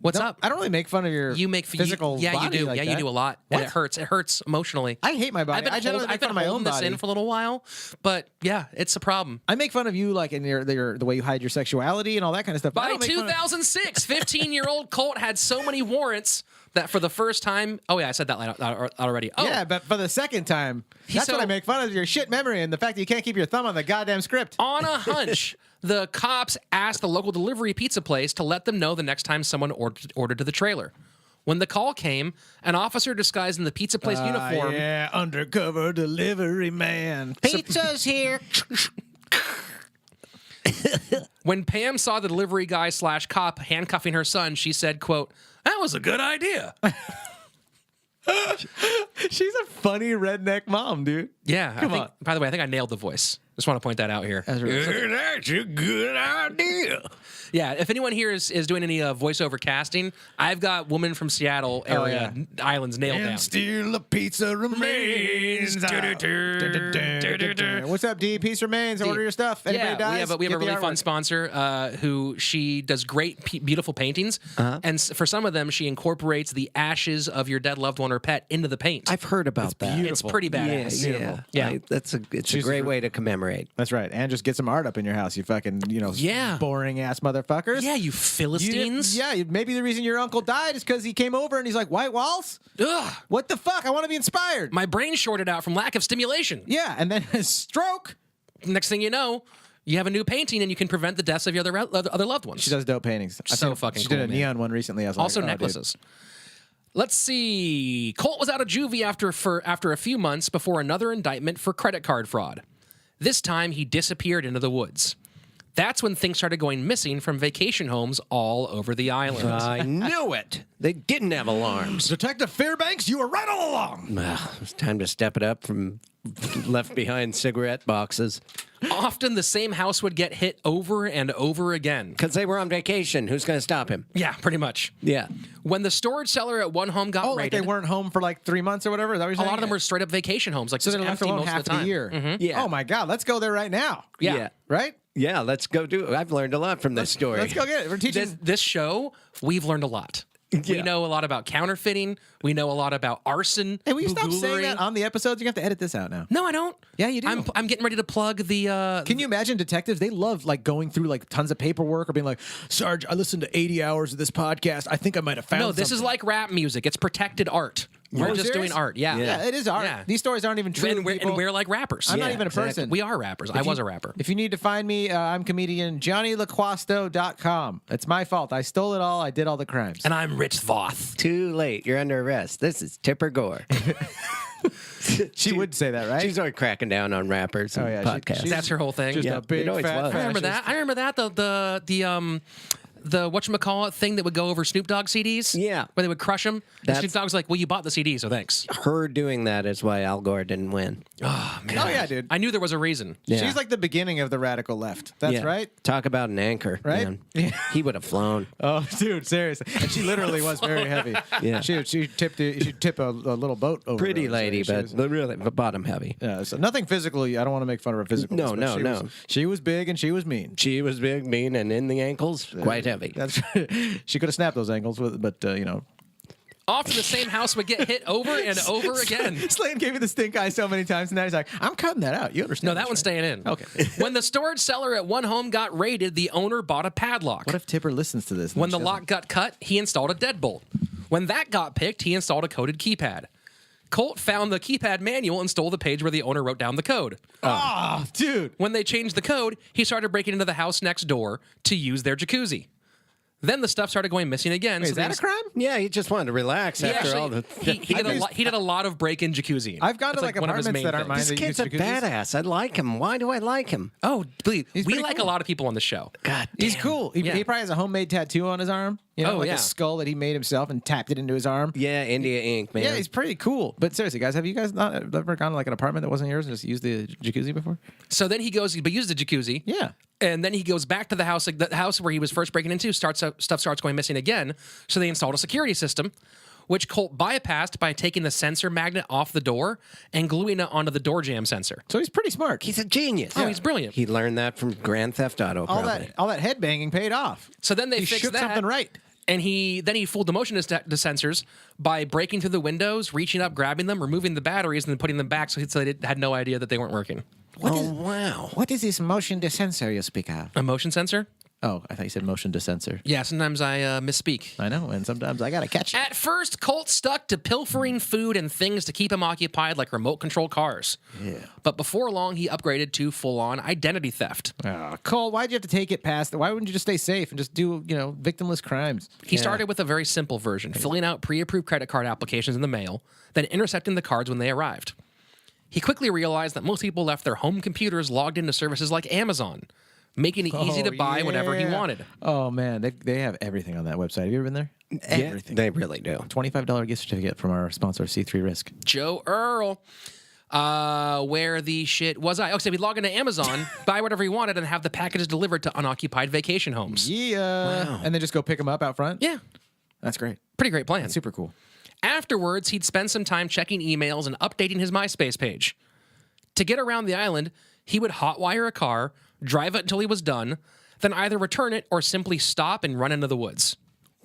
What's up? I don't really make fun of your physical yeah, body you do. like Yeah, that. you do a lot, What? and it hurts. It hurts emotionally. I hate my body. I generally make fun of my own this body. in for a little while, but yeah, it's a problem. I make fun of you, like in the way you hide your sexuality and all that kind of stuff. but I By don't make fun of- 2006, 15-year-old Colt had so many warrants that for the first time, oh yeah, I said that already. Oh, Yeah, but for the second time, that's what I make fun of, your shit memory and the fact that you can't keep your thumb on the goddamn script. On a hunch, the cops asked the local delivery pizza place to let them know the next time someone ordered to the trailer. When the call came, an officer disguised in the pizza place uniform. Yeah, undercover delivery man. Pizza's here. When Pam saw the delivery guy / cop handcuffing her son, she said, quote, "That was a good idea." She's a funny redneck mom, dude. Yeah. Come on. By the way, I think I nailed the voice. Just want to point that out here. That's really- That's a good idea. Yeah, if anyone here is doing any voiceover casting, I've got woman from Seattle area islands nailed down. still a pizza remains. What's up, D? Pizza remains. Order your stuff. Anybody Yeah, dies? we have get a really the fun artwork. sponsor who she does great, beautiful paintings, and for some of them, she incorporates the ashes of your dead loved one or pet into the paint. I've heard about that. It's pretty Yeah, badass. yeah. It's a She's great a- way to commemorate. That's right. And just get some art up in your house, you fucking, Yeah. boring ass motherfuckers. Yeah, you You Philistines. didn't- maybe the reason your uncle died is because he came over and he's like, white walls? Ugh, What the fuck? I want to be inspired. my brain shorted out from lack of stimulation. Yeah, and then a stroke. Next thing you know, you have a new painting and you can prevent the deaths of your other loved ones. She does dope paintings. So fucking She cool, did a man. neon one recently. I was Also like, oh, dude. necklaces. Let's see. Colt was out of juvie after a few months before another indictment for credit card fraud. This time, he disappeared into the woods. That's when things started going missing from vacation homes all over the island. I knew it. They didn't have alarms. Detective Fairbanks, you were right all along. Well, it's time to step it up from left behind cigarette boxes. Often, the same house would get hit over and over again. Because they were on vacation. Who's going to stop him? Yeah, pretty much. Yeah. When the storage cellar at one home got Oh, like raided, they weren't home for like 3 months or whatever? Is that what you're a saying? lot of them were straight up vacation homes, like So just they're left empty alone most half of the time. year. Yeah. Oh my God, let's go there right now. Yeah. Right? Yeah, let's go do it. I've learned a lot from this story. Let's go get it. We're teaching. This show, we've learned a lot. We Yeah. know a lot about counterfeiting. We know a lot about arson. Hey, will you stop saying boogoolery. that on the episodes? You have to edit this out now. No, I don't. Yeah, you do. I'm getting ready to plug the. Can you imagine detectives? They love like going through like tons of paperwork or being like, Sarge, I listened to 80 hours of this podcast. I think I might have found No, this is something." like rap music. It's protected art. We're Oh, just serious? doing art. Yeah. Yeah, it is art. Yeah. These stories aren't even true. And we're like rappers. I'm not Yeah, even a exactly. person. We are rappers. I was a rapper. If you need to find me, I'm comedian JohnnyLaquasto.com. It's my fault. I stole it all. I did all the crimes. And I'm Rich Voth. Too late. You're under arrest. This is Tipper Gore. she would say that, right? She's always cracking down on rappers and yeah, podcasts. she's That's her whole thing. just Yeah, a big it always fat was. I remember fascist. that. I remember that. the whatchamacallit thing that would go over Snoop Dogg CDs? Yeah. Where they would crush them? And That's- Snoop Dogg's like, well, you bought the CD, so thanks. Her doing that is why Al Gore didn't win. Oh, man. Oh, yeah, dude. I knew there was a reason. Yeah. She's like the beginning of the radical left. That's Yeah. right. Talk about an anchor, Right? man. Yeah. He would have flown. Oh, dude, seriously. And she literally was very heavy. Yeah. She tip a little boat over. Pretty her, lady, so she but was- really bottom heavy. yeah, so nothing physically. I don't want to make fun of her physically. No, no, no. She was big and she was mean. She was big, mean, and in the ankles, quite heavy. That's she could have snapped those ankles with, but you know. Often the same house would get hit over and over again. Slaton gave me the stink eye so many times, and now he's like, "I'm cutting that out." You understand? No, that this, one's right? staying in. Okay. When the storage cellar at one home got raided, the owner bought a padlock. What if Tipper listens to this? When the lock got cut, he installed a deadbolt. When that got picked, he installed a coded keypad. Colt found the keypad manual and stole the page where the owner wrote down the code. Oh, dude. When they changed the code, he started breaking into the house next door to use their jacuzzi. Then the stuff started going missing again. Wait, is they that a crime? Yeah, he just wanted to relax He, after all actually, the. he did a lot of break-in jacuzzi. I've gone to That's like one of his apartments main that aren't things. mine. This kid's a badass. I like him. Why do I like him? Oh, believe we pretty like cool. a lot of people on the show. God, He's damn. cool. He probably has a homemade tattoo on his arm. You know, Oh, like yeah. a skull that he made himself and tapped it into his arm. Yeah, India Ink, man. Yeah, he's pretty cool. But seriously, guys, have you guys not ever gone to like an apartment that wasn't yours and just used the jacuzzi before? So then he goes, but used the jacuzzi. Yeah. And then he goes back to the house, like the house where he was first breaking into. Stuff starts going missing again. So they installed a security system, which Colt bypassed by taking the sensor magnet off the door and gluing it onto the door jam sensor. So he's pretty smart. He's a genius. Oh, he's brilliant. He learned that from Grand Theft Auto. all Probably. that head banging paid off. So then they He fixed shook that. something right. And he fooled the motion the sensors by breaking through the windows, reaching up, grabbing them, removing the batteries, and then putting them back so they had no idea that they weren't working. Wow. What is this motion desensor you speak of? A motion sensor? Oh, I thought you said motion desensor. Yeah, sometimes I misspeak. I know, and sometimes I gotta catch it. At first, Colt stuck to pilfering food and things to keep him occupied, like remote control cars. Yeah. But before long, he upgraded to full-on identity theft. Oh, Cole, why'd you have to take it past? Why wouldn't you just stay safe and just do, victimless crimes? He started with a very simple version, filling out pre-approved credit card applications in the mail, then intercepting the cards when they arrived. He quickly realized that most people left their home computers logged into services like Amazon, making it easy to buy whatever he wanted. Oh man, they have everything on that website. Have you ever been there? Everything. They really do. $25 gift certificate from our sponsor, C3 Risk. Joe Earl. Where the shit was I? Okay, so he'd log into Amazon, buy whatever he wanted, and have the packages delivered to unoccupied vacation homes. Yeah. And then just go pick them up out front? Yeah, That's great. pretty great plan. Super cool. Afterwards, he'd spend some time checking emails and updating his MySpace page. To get around the island, he would hotwire a car, drive it until he was done, then either return it or simply stop and run into the woods.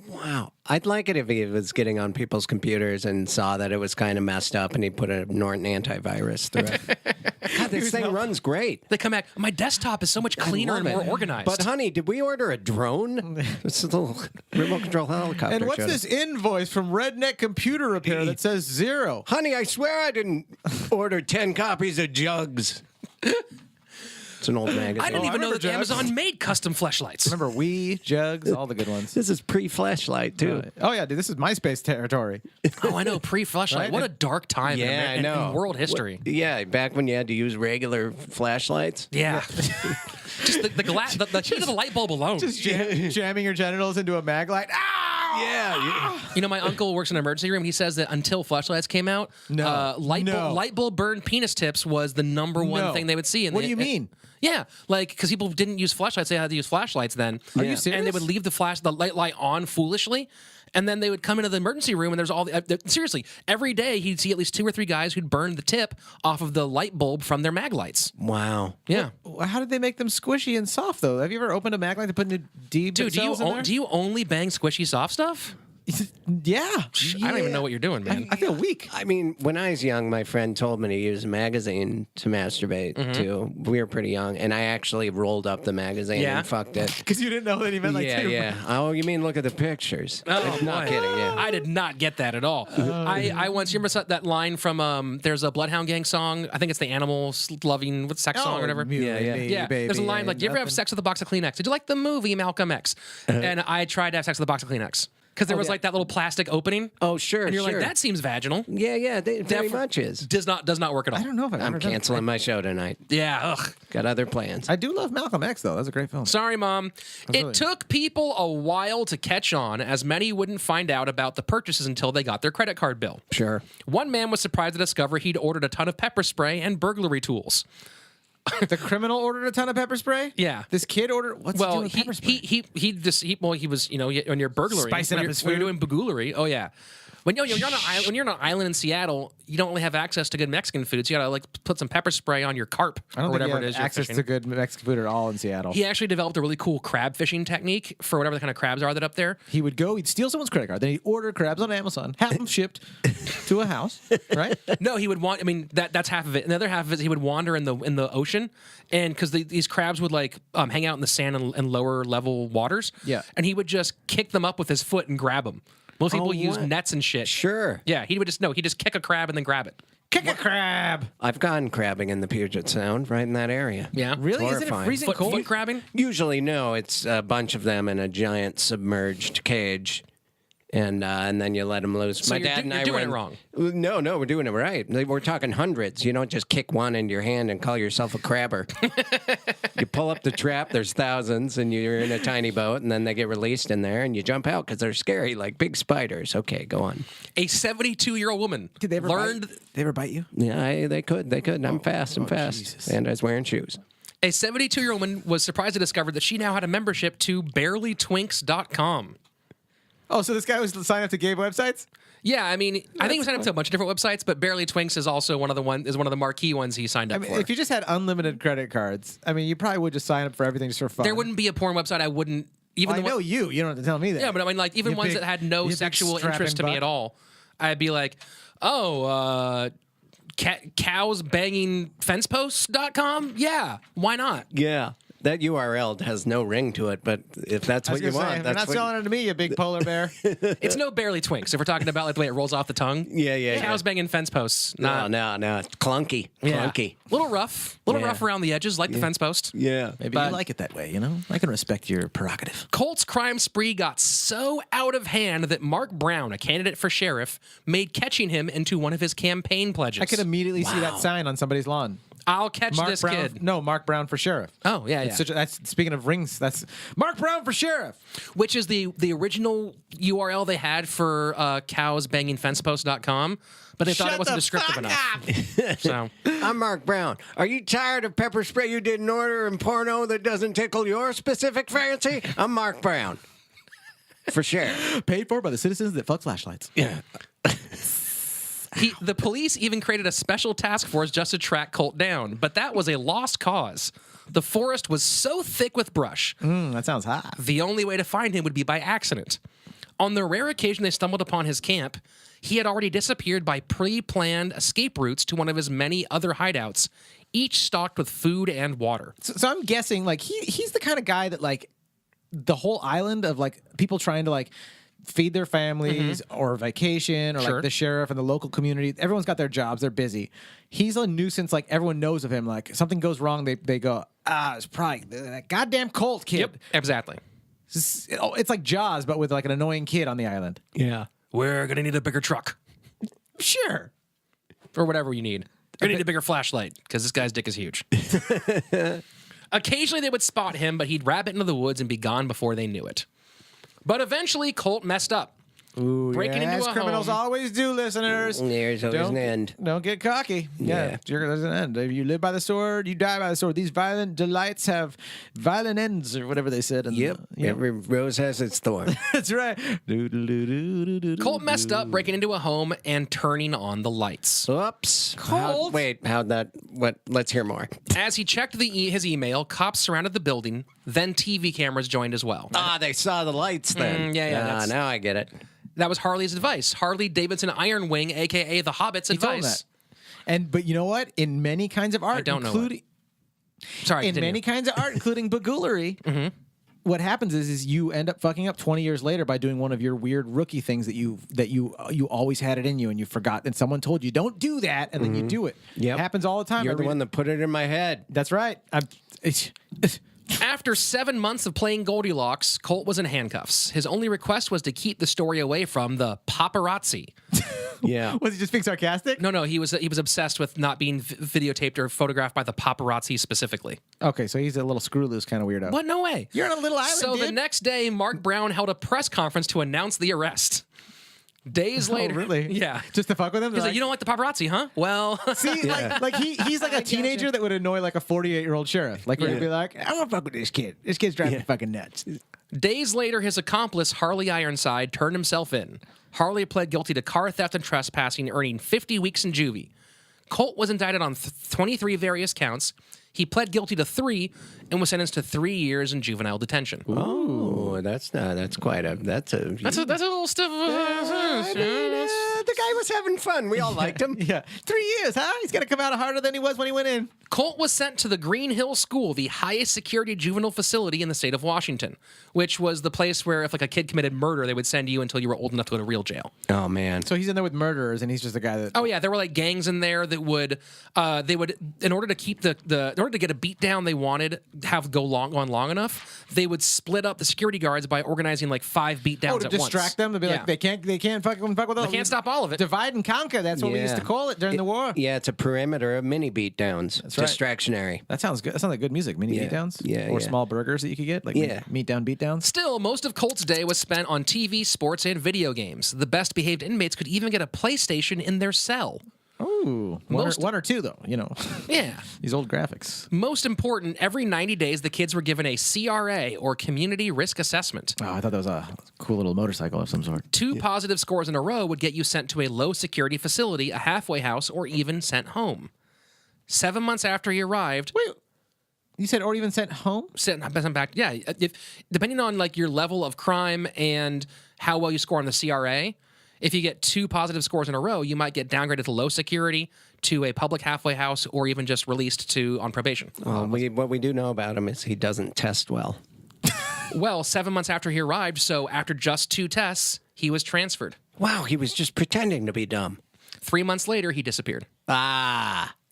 Wow. I'd like it if he was getting on people's computers and saw that it was kind of messed up and he put a Norton antivirus through it. God, this thing runs great. They come back, my desktop is so much cleaner and more organized. But honey, did we order a drone? It's a little remote control helicopter. And what's showed this up. invoice from Redneck Computer Repair that says 0? Honey, I swear I didn't order 10 copies of Jugs. It's an old magazine. I didn't even know remember that Jugs. Amazon made custom fleshlights. Remember Wii, Jugs, all the good ones. This is pre-flashlight, too. Oh yeah, dude, this is MySpace territory. Oh, I know, pre-fleshlight. Right? What a dark time Yeah, I in know. world history. Yeah, back when you had to use regular flashlights. Yeah. Just the glass, the heat of the light bulb alone. Just jamming your genitals into a mag light. Ow! Yeah. You know, my uncle works in an emergency room. He says that until flashlights came out, light bulb burned penis tips was the number one No. thing they would see. And What do you mean? Yeah, like because people didn't use flashlights, they had to use flashlights then. Are you And serious? they would leave the light on foolishly, and then they would come into the emergency room, and there's all the seriously every day he'd see at least 2 or 3 guys who'd burn the tip off of the light bulb from their mag lights. Wow. Yeah. How did they make them squishy and soft though? Have you ever opened a mag light to put new D Dude, do cells in there? you only bang squishy soft stuff? Yeah. I don't even know what you're doing, man. I feel weak. I mean, when I was young, my friend told me to use a magazine to masturbate to. We were pretty young, and I actually rolled up the magazine Yeah? and fucked it. Because you didn't know that he meant like Yeah, two. yeah. Oh, you mean look at the pictures? Oh, Not boy. kidding, yeah. I did not get that at all. I once, you remember that line from, there's a Bloodhound Gang song, I think it's the animal loving sex song or whatever. mutilate Yeah, me, Yeah, there's a baby, line like, and "Do you ever have nothing." sex with a box of Kleenex? Did you like the movie Malcolm X?" And I tried to have sex with a box of Kleenex. Because there was like that little plastic opening. Oh, sure, And you're sure. like, that seems vaginal. Yeah, it very much is. Does not work at all. I don't know if I've I'm ever done it. canceling my show tonight. Yeah. Ugh. Got other plans. I do love Malcolm X though. That's a great film. Sorry, Mom. It really- took people a while to catch on, as many wouldn't find out about the purchases until they got their credit card bill. Sure. One man was surprised to discover he'd ordered a ton of pepper spray and burglary tools. The criminal ordered a ton of pepper spray. Yeah. This kid ordered. What's he doing with pepper spray? he was when you're burglaring, Spicing when up you're, his when you're food? doing burglary. Oh yeah. When you're on an island, in Seattle, you don't really have access to good Mexican food, so you gotta like put some pepper spray on your carp I don't or think whatever you it have is you're access fishing. to good Mexican food at all in Seattle. He actually developed a really cool crab fishing technique for whatever the kind of crabs are that up there. He would go, he'd steal someone's credit card, then he'd order crabs on Amazon, have them shipped to a house, right? No, he would want. I mean, that's half of it. And the other half of it, he would wander in the ocean, and because these crabs would like hang out in the sand and lower level waters. Yeah. And he would just kick them up with his foot and grab them. Most people use what? nets and shit. Sure. Yeah, he would just kick a crab and then grab it. Kick a crab. I've gone crabbing in the Puget Sound, right in that area. Yeah. Really? Isn't it Horrifying. freezing cold? Foot crabbing? Usually, no. It's a bunch of them in a giant submerged cage, and then you let them loose. So My you're dad and I doing it ran- wrong. No, we're doing it right. We're talking hundreds. You don't just kick one into your hand and call yourself a crabber. You pull up the trap. There's thousands, and you're in a tiny boat, and then they get released in there, and you jump out because they're scary, like big spiders. Okay, go on. A 72-year-old woman Did they ever learned. bite? They ever bite you? Yeah, they could. I'm fast. Jesus. And I was wearing shoes. A 72-year-old woman was surprised to discover that she now had a membership to barelytwinks.com. Oh, so this guy was signed up to gay websites? Yeah, I mean, I think he signed up to a bunch of different websites, but Barely Twinks is also one of the marquee ones he signed up I mean, for. if you just had unlimited credit cards, I mean, you probably would just sign up for everything just for fun. There wouldn't be a porn website I wouldn't even. Well, I the know one, you. You don't have to tell me that. yeah, but I mean, like even You ones big- that had no you big sexual strapping interest to me buck. at all, I'd be like, oh, cows banging fenceposts.com? Yeah, why not? Yeah. That URL has no ring to it, but if that's I what was you gonna say, want, you're that's not what. selling it to me, you big polar bear. It's no Barely Twinks. If we're talking about like the way it rolls off the tongue, Yeah. cows banging fence posts. No, Not, it's clunky. yeah. Clunky. Little rough around the edges, like the fence post. Yeah. Maybe But- you like it that way, you know? I can respect your prerogative. Colt's crime spree got so out of hand that Mark Brown, a candidate for sheriff, made catching him into one of his campaign pledges. I could immediately see that sign on somebody's lawn. I'll catch this Brown, kid. No, Mark Brown for sheriff. Oh, yeah, It's yeah. such a, that's speaking of rings. That's Mark Brown for sheriff. Which is the original URL they had for cowsbangingfencepost.com, but they thought it wasn't descriptive enough. So I'm Mark Brown. Are you tired of pepper spray you didn't order and porno that doesn't tickle your specific fancy? I'm Mark Brown. For sure. Paid for by the citizens that fuck flashlights. Yeah. the police even created a special task force just to track Colt down, but that was a lost cause. The forest was so thick with brush, That sounds hot. the only way to find him would be by accident. On the rare occasion they stumbled upon his camp, he had already disappeared by pre-planned escape routes to one of his many other hideouts, each stocked with food and water. So I'm guessing like he's the kind of guy that like the whole island of like people trying to like feed their families or vacation or Sure. like the sheriff and the local community. Everyone's got their jobs. They're busy. He's a nuisance. Like everyone knows of him. Like something goes wrong. They go, it's probably that goddamn Colt kid. Yep, exactly. It's like Jaws, but with like an annoying kid on the island. Yeah. We're gonna need a bigger truck. Sure. Or whatever you need. We're gonna need a bigger flashlight, because this guy's dick is huge. Occasionally they would spot him, but he'd rabbit into the woods and be gone before they knew it. But eventually Colt messed up. Ooh, Breaking into as a criminals home. always do, listeners. There's always an end. Don't get cocky. Yeah. There's an end. If you live by the sword, you die by the sword. These violent delights have violent ends, or whatever they said. Yep. Every rose has its thorn. That's right. Colt messed up, breaking into a home and turning on the lights. Oops. Colt? How'd that, let's hear more. As he checked his email, cops surrounded the building, then TV cameras joined as well. They saw the lights then. yeah, that's- Now I get it. That was Harley's advice. Harley Davidson Iron Wing, a.k.a. the Hobbit's He told him advice. that. But you know what? In many kinds of art, don't know including Sorry, in continue. many kinds of art, including bagoolery, what happens is you end up fucking up 20 years later by doing one of your weird rookie things that you always had it in you and you forgot, and someone told you don't do that, and then you do it. Yep. It happens all the time. You're the one that put it in my head. That's right. After 7 months of playing Goldilocks, Colt was in handcuffs. His only request was to keep the story away from the paparazzi. Yeah. Was he just being sarcastic? No, he was obsessed with not being videotaped or photographed by the paparazzi specifically. Okay, so he's a little screw loose kind of weirdo. What? No way. You're on a little island, So the dude. next day, Mark Brown held a press conference to announce the arrest. Days later. Oh, really? Yeah. Just to fuck with him? He's like, you don't like the paparazzi, huh? Well, See, he's like a teenager that would annoy like a 48-year-old sheriff. Like, where he'd be like, I'm gonna fuck with this kid. This kid's driving me fucking nuts. days later, his accomplice, Harley Ironside, turned himself in. Harley pled guilty to car theft and trespassing, earning 50 weeks in juvie. Colt was indicted on 23 various counts. He pled guilty to 3 and was sentenced to 3 years in juvenile detention. Oh, that's quite a That's a little stiff. The guy was having fun. We all liked him. Yeah. 3 years, huh? He's gonna come out harder than he was when he went in. Colt was sent to the Green Hill School, the highest security juvenile facility in the state of Washington, which was the place where if like a kid committed murder, they would send you until you were old enough to go to real jail. Oh man. So he's in there with murderers, and he's just a guy that. Oh yeah, there were like gangs in there that would, they would, in order to keep in order to get a beat down they wanted have go on long enough, they would split up the security guards by organizing like 5 beat downs to at once. distract them to be like they can't fuck with us. They can't stop all of it. Divide and conquer. That's what we used to call it during the war. Yeah, it's a perimeter of mini beatdowns. It's right. distractionary. That sounds good. That sounds like good music. Mini Yeah. beatdowns. Yeah, Or yeah. small burgers that you could get, like meat down beatdowns. Still, most of Colt's day was spent on TV, sports, and video games. The best behaved inmates could even get a PlayStation in their cell. Ooh, one or two though. You know, Yeah. these old graphics. Most important, every 90 days, the kids were given a CRA, or Community Risk Assessment. Oh, I thought that was a cool little motorcycle of some sort. 2 positive scores in a row would get you sent to a low-security facility, a halfway house, or even sent home. 7 months after he arrived... Wait, you said or even sent home? Sent back. Yeah, depending on like your level of crime and how well you score on the CRA, if you get 2 positive scores in a row, you might get downgraded to low security, to a public halfway house, or even just released on probation. Well, what we do know about him is he doesn't test well. Well, 7 months after he arrived, so after just 2 tests, he was transferred. Wow, he was just pretending to be dumb. 3 months later, he disappeared.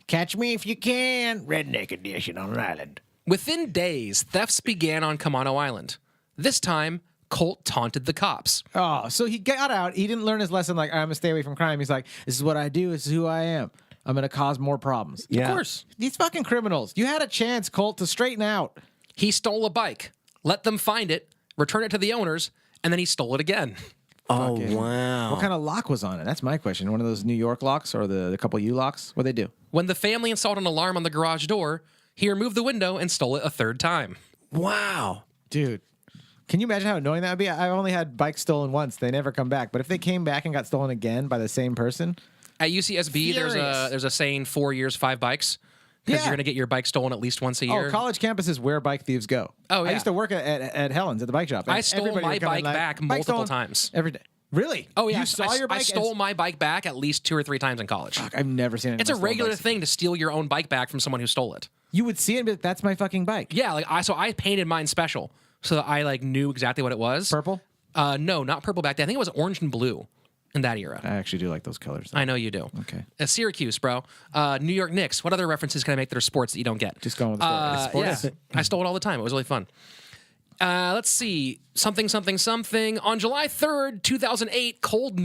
Catch me if you can. Redneck edition on an island. Within days, thefts began on Kamano Island. This time, Colt taunted the cops. Oh, so he got out. He didn't learn his lesson. Like, I'm gonna stay away from crime. He's like, this is what I do. This is who I am. I'm gonna cause more problems. Yeah. Of course. These fucking criminals. You had a chance, Colt, to straighten out. He stole a bike, let them find it, return it to the owners, and then he stole it again. Oh, wow. What kind of lock was on it? That's my question. One of those New York locks or the couple U locks? What'd they do? When the family installed an alarm on the garage door, he removed the window and stole it a 3rd time. Wow. Dude, can you imagine how annoying that would be? I only had bikes stolen once. They never come back. But if they came back and got stolen again by the same person, At UCSB, Furious. there's a saying 4 years, 5 bikes. Because Yeah. you're going to get your bike stolen at least once a year. oh, college campus is where bike thieves go. Oh, I yeah. used to work at Helen's at the bike shop. and I stole everybody my would come in bike like, back "Bike multiple stolen." times. Every day. Really? Oh, yeah. You saw your bike? I stole my bike back at least 2 or 3 times in college. I've never seen it. It's a regular thing to steal your own bike back from someone who stole it. You would see it, but that's my fucking bike. Yeah, like I painted mine special so that I like knew exactly what it was. Purple? No, not purple back then. I think it was orange and blue in that era. I actually do like those colors. I know you do. Okay. Syracuse, bro. New York Knicks. What other references can I make that are sports that you don't get? Just going with the story. Yeah, I stole it all the time. It was really fun. Let's see. Something. On July 3rd, 2008, Colt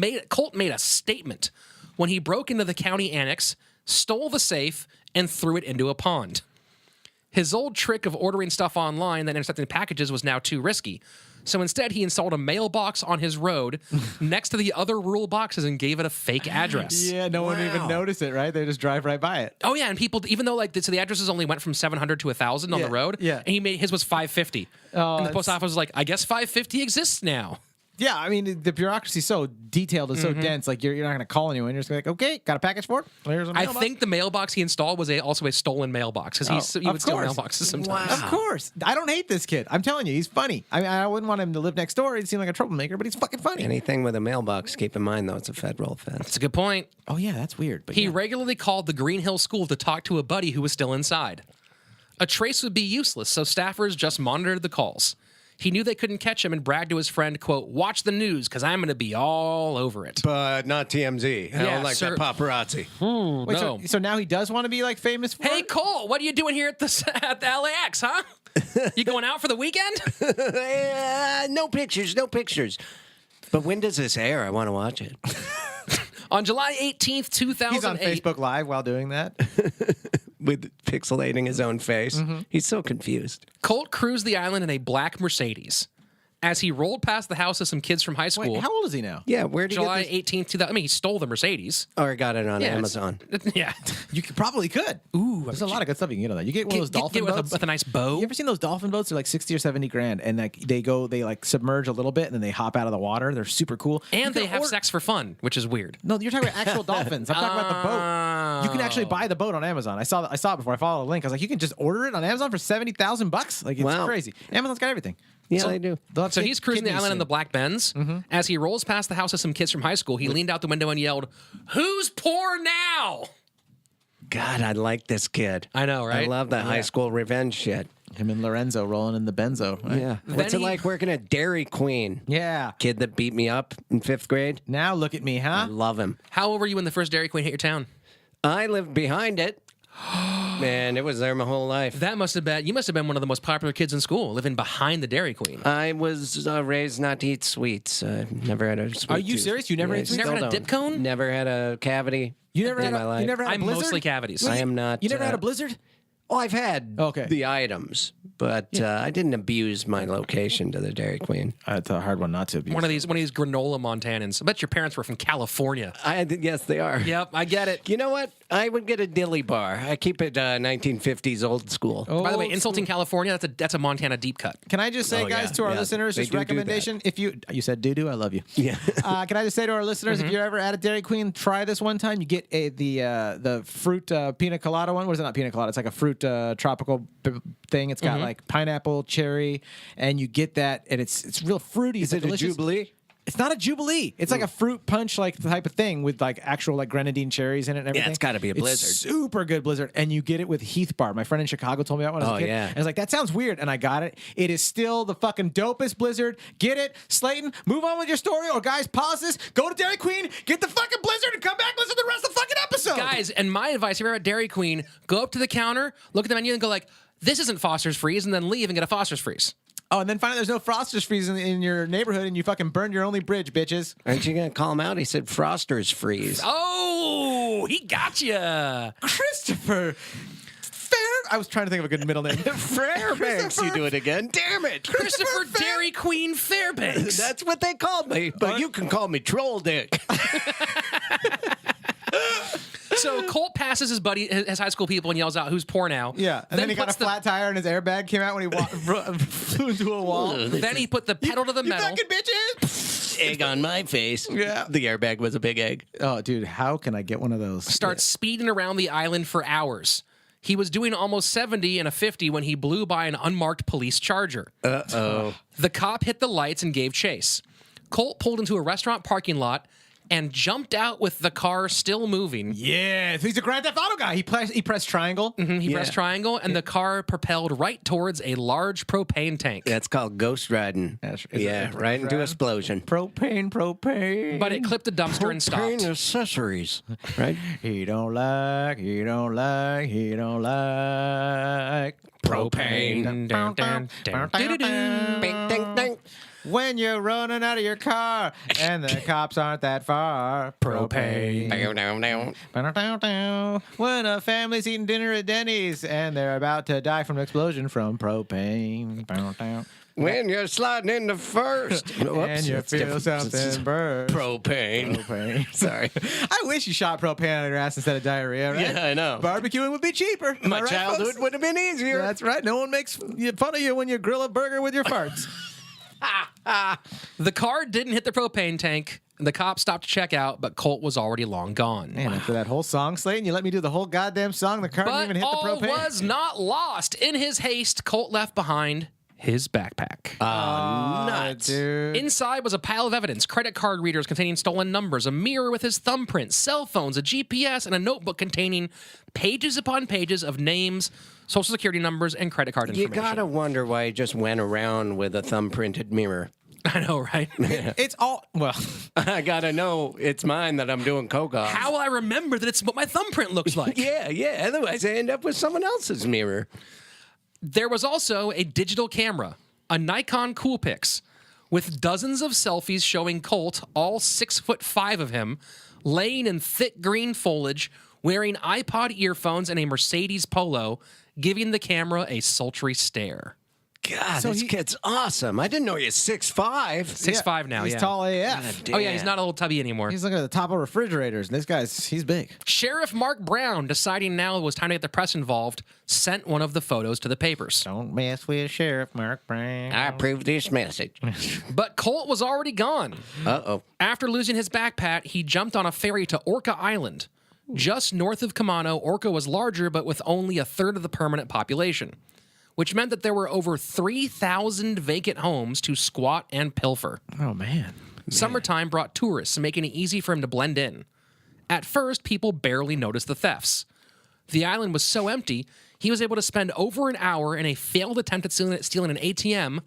made a statement when he broke into the county annex, stole the safe, and threw it into a pond. His old trick of ordering stuff online that intercepting packages was now too risky. So instead, he installed a mailbox on his road next to the other rural boxes and gave it a fake address. Yeah, no one even noticed it, right? They just drive right by it. Oh yeah, and people, even though like so the addresses only went from 700 to 1,000 on Yeah, the road, yeah. and he made his was 550. Oh, and the post it's- office was like, I guess 550 exists now. Yeah, I mean, the bureaucracy's so detailed and so dense. Like, you're not going to call anyone. You're just going to be like, okay, got a package for it? Well, here's a I mailbox. think the mailbox he installed was also a stolen mailbox because he of would steal course. mailboxes sometimes. Of course. I don't hate this kid. I'm telling you, he's funny. I mean, I wouldn't want him to live next door. He'd seem like a troublemaker, but he's fucking funny. Anything with a mailbox, keep in mind, though, it's a federal offense. That's a good point. Oh, yeah, that's weird. But He yeah. regularly called the Green Hill School to talk to a buddy who was still inside. A trace would be useless, so staffers just monitored the calls. He knew they couldn't catch him and bragged to his friend, quote, "Watch the news because I'm going to be all over it." But not TMZ. I Yeah, don't like sir. that paparazzi. Wait, No. so now he does want to be like famous for Hey, it? Cole, what are you doing here at the LAX, huh? You going out for the weekend? No pictures, no pictures. But when does this air? I want to watch it. On July 18th, 2008. He's on Facebook Live while doing that. With pixelating his own face. He's so confused. Colt cruised the island in a black Mercedes. As he rolled past the house of some kids from high school, Wait, how old is he now? Yeah, where did he July get this? 18th, 2000. I mean, he stole the Mercedes. Or got it on Yeah, Amazon. Yeah. You probably could. Ooh, There's a lot of good stuff you can get on that. You get one of those dolphin with boats. with a nice bow. You ever seen those dolphin boats? They're like 60 or 70 grand, and like they like submerge a little bit, and then they hop out of the water. They're super cool. And You they can have order- sex for fun, which is weird. No, you're talking about actual dolphins. I'm talking about the boat. You can actually buy the boat on Amazon. I saw it before. I followed a link. I was like, you can just order it on Amazon for $70,000. Like it's Wow. crazy. Amazon's got everything. Yeah, they do. They'll have So he's cruising the kidneys island in soon. the black Benz. As he rolls past the house of some kids from high school, he leaned out the window and yelled, "Who's poor now?" God, I like this kid. I know, right? I love that high school revenge shit. Him and Lorenzo rolling in the benzo. Right? Yeah. What's it he- like working at Dairy Queen? Yeah. Kid that beat me up in 5th grade? Now look at me, huh? Love him. How old were you when the first Dairy Queen hit your town? I lived behind it. Man, it was there my whole life. You must have been one of the most popular kids in school, living behind the Dairy Queen. I was raised not to eat sweets. Never had a sweet Are you tooth. serious? You never ate I sweets? Never still had a don't. dip cone? Never had a cavity. You never in had my life. You never had a I'm blizzard? mostly cavities. I am not. You never had a blizzard? Oh, I've had Okay. the items, but I didn't abuse my location to the Dairy Queen. It's a hard one not to abuse. One of these granola Montanans. I bet your parents were from California. Yes, they are. Yep, I get it. You know what? I would get a dilly bar. I keep it 1950s old school. By the way, Old insulting California, that's a Montana deep cut. Can I just say, Oh, guys, yeah. to our Yeah, listeners, they just do recommendation? If you said doo-doo, I love you. Yeah. Can I just say to our listeners, if you're ever at a Dairy Queen, try this one time. You get the fruit pina colada one. What is it? Not pina colada. It's like a fruit tropical thing. It's got like pineapple, cherry, and you get that, and it's real fruity. Is it a delicious. Jubilee? It's not a Jubilee. It's like a fruit punch like type of thing with like actual like grenadine cherries in it and everything. it's gotta be a Blizzard. It's super good Blizzard. And you get it with Heath Bar. My friend in Chicago told me that when I was Oh, a kid. yeah. And I was like, that sounds weird. And I got it. It is still the fucking dopest Blizzard. Get it. Slaton, move on with your story. Or guys, pause this. Go to Dairy Queen, get the fucking Blizzard, and come back, listen to the rest of the fucking episode. Guys, and my advice, if you're at Dairy Queen, go up to the counter, look at the menu, and go like, "This isn't Foster's Freeze," and then leave and get a Foster's Freeze. Oh, and then find out there's no Frosters Freeze in your neighborhood and you fucking burned your only bridge, bitches. Aren't you going to call him out? He said Froster's freeze. Oh, he got you. Christopher I was trying to think of a good middle name. Fairbanks, you do it again. Damn it. Christopher Dairy Queen Fairbanks. That's what they called me, but you can call me Troll Dick. So Colt passes his high school people and yells out, "Who's poor now?" Yeah, and then he got a puts the- flat tire and his airbag came out when he flew into a wall. Then he put the pedal to the You metal. fucking bitches! Egg on my face. Yeah. The airbag was a big egg. Oh, dude, how can I get one of those? Starts speeding around the island for hours. He was doing almost 70 and a 50 when he blew by an unmarked police charger. Uh-oh. The cop hit the lights and gave chase. Colt pulled into a restaurant parking lot and jumped out with the car still moving. Yeah, he's a Grand Theft Auto guy. He pressed triangle. He pressed triangle, and the car propelled right towards a large propane tank. That's called ghost riding. Is Yeah, it right into riding? explosion. Propane. But it clipped a dumpster and stopped. Propane accessories, right? He don't like propane. Dun, dun, dun, doo-doo-doo. Bing, ding, ding. When you're running out of your car and the cops aren't that far. Propane. Down, down, down. When a family's eating dinner at Denny's and they're about to die from an explosion from propane. When you're sliding into first. And Whoops, you that's feel different. something burst. Propane. Propane. Sorry. I wish you shot propane on your ass instead of diarrhea, right? Yeah, I know. Barbecuing would be cheaper. Am I My right, childhood folks? would have been easier. That's right. No one makes fun of you when you grill a burger with your farts. The car didn't hit the propane tank. The cop stopped to check out, but Colt was already long gone. Man, after that whole song, Slaton, you let me do the whole goddamn song. The car didn't But even hit the all propane. was not lost. In his haste, Colt left behind his backpack. Nuts. Dude. Inside was a pile of evidence, credit card readers containing stolen numbers, a mirror with his thumbprint, cell phones, a GPS, and a notebook containing pages upon pages of names, social security numbers, and credit card You information. gotta wonder why he just went around with a thumb-printed mirror. I know, right? It's all, well, I gotta know it's mine that I'm doing coke on. How will I remember that it's what my thumbprint looks like? Yeah. Otherwise, I end up with someone else's mirror. There was also a digital camera, a Nikon Coolpix, with dozens of selfies showing Colt, all 6'5" of him, laying in thick green foliage, wearing iPod earphones and a Mercedes Polo, giving the camera a sultry stare. God, this kid's awesome. I didn't know he's 6'5". 6'5" now, he's yeah. tall AF. Oh, yeah, he's not a little tubby anymore. He's looking at the top of refrigerators, and this he's big. Sheriff Mark Brown, deciding now it was time to get the press involved, sent one of the photos to the papers. Don't mess with Sheriff Mark Brown. I approve this message. But Colt was already gone. Uh-oh. After losing his backpack, he jumped on a ferry to Orca Island. Just north of Kamano, Orca was larger, but with only a third of the permanent population, which meant that there were over 3,000 vacant homes to squat and pilfer. Oh, man. Summertime brought tourists, making it easy for him to blend in. At first, people barely noticed the thefts. The island was so empty, he was able to spend over an hour in a failed attempt at stealing an ATM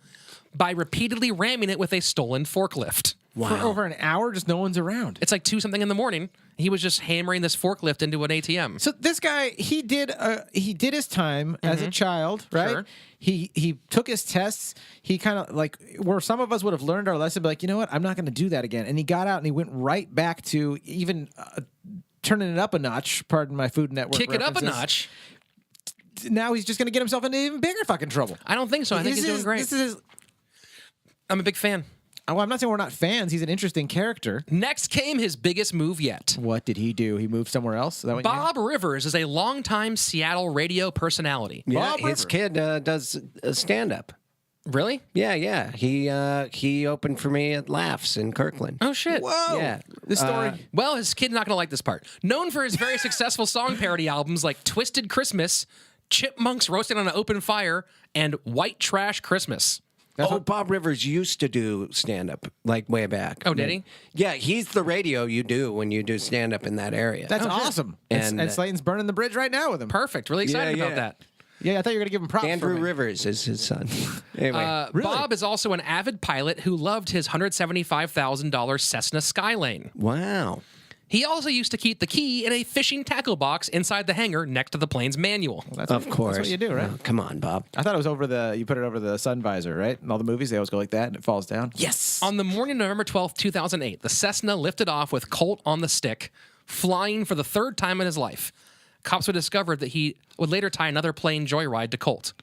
by repeatedly ramming it with a stolen forklift. For over an hour, just no one's around. It's like 2-something in the morning. He was just hammering this forklift into an ATM. So this guy, he did his time as a child, right? Sure. He took his tests. He kind of like where some of us would have learned our lesson, be like, you know what, I'm not going to do that again. And he got out and he went right back to even turning it up a notch. Pardon my Food Network. Kick it up a references. notch. Now he's just going to get himself into even bigger fucking trouble. I don't think so. I think he's doing great. This is. I'm a big fan. Well, I'm not saying we're not fans. He's an interesting character. Next came his biggest move yet. What did he do? He moved somewhere else? Is that what Bob Rivers is a longtime Seattle radio personality. Yeah, Bob his Rivers. kid does stand-up. Really? Yeah. He opened for me at Laughs in Kirkland. Oh, shit. Whoa! Yeah. This story. Well, his kid's not going to like this part. Known for his very successful song parody albums like Twisted Christmas, Chipmunks Roasted on an Open Fire, and White Trash Christmas. Bob Rivers used to do stand-up, like way back. Oh, did he? Yeah, he's the radio you do when you do stand-up in that area. That's awesome. And And, Slaton's burning the bridge right now with him. Perfect. Really excited Yeah, about yeah. that. Yeah, I thought you were going to give him props. Andrew for me. Rivers is his son. Anyway. Bob is also an avid pilot who loved his $175,000 Cessna Skylane. Wow. He also used to keep the key in a fishing tackle box inside the hangar next to the plane's manual. Of course. That's what you do, right? Oh, come on, Bob. I thought it was over you put it over the sun visor, right? In all the movies, they always go like that and it falls down. Yes. On the morning of November 12th, 2008, the Cessna lifted off with Colt on the stick, flying for the third time in his life. Cops would discover that he would later tie another plane joyride to Colt.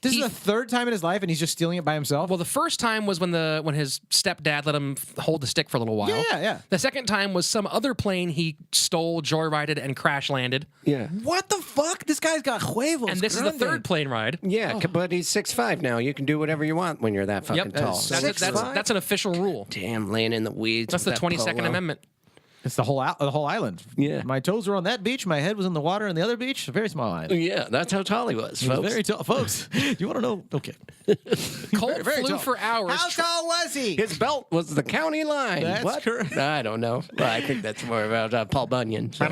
This is the third time in his life and he's just stealing it by himself? Well, the first time was when his stepdad let him hold the stick for a little while. Yeah. The second time was some other plane he stole, joyrided, and crash landed. Yeah. What the fuck? This guy's got huevos. And this is the third plane ride. Yeah, but he's 6'5" now. You can do whatever you want when you're that fucking Yep. tall. That's an official rule. Damn, laying in the weeds. That's the with that 22nd polo. Amendment. It's the whole island. Yeah. My toes were on that beach. My head was in the water on the other beach. A very small island. Yeah, that's how tall he was, He was folks. very tall. Folks, you want to know? Okay. Colt very flew tall. for hours. How tall was he? His belt was the county line. That's what? correct. I don't know. Well, I think that's more about Paul Bunyan. so.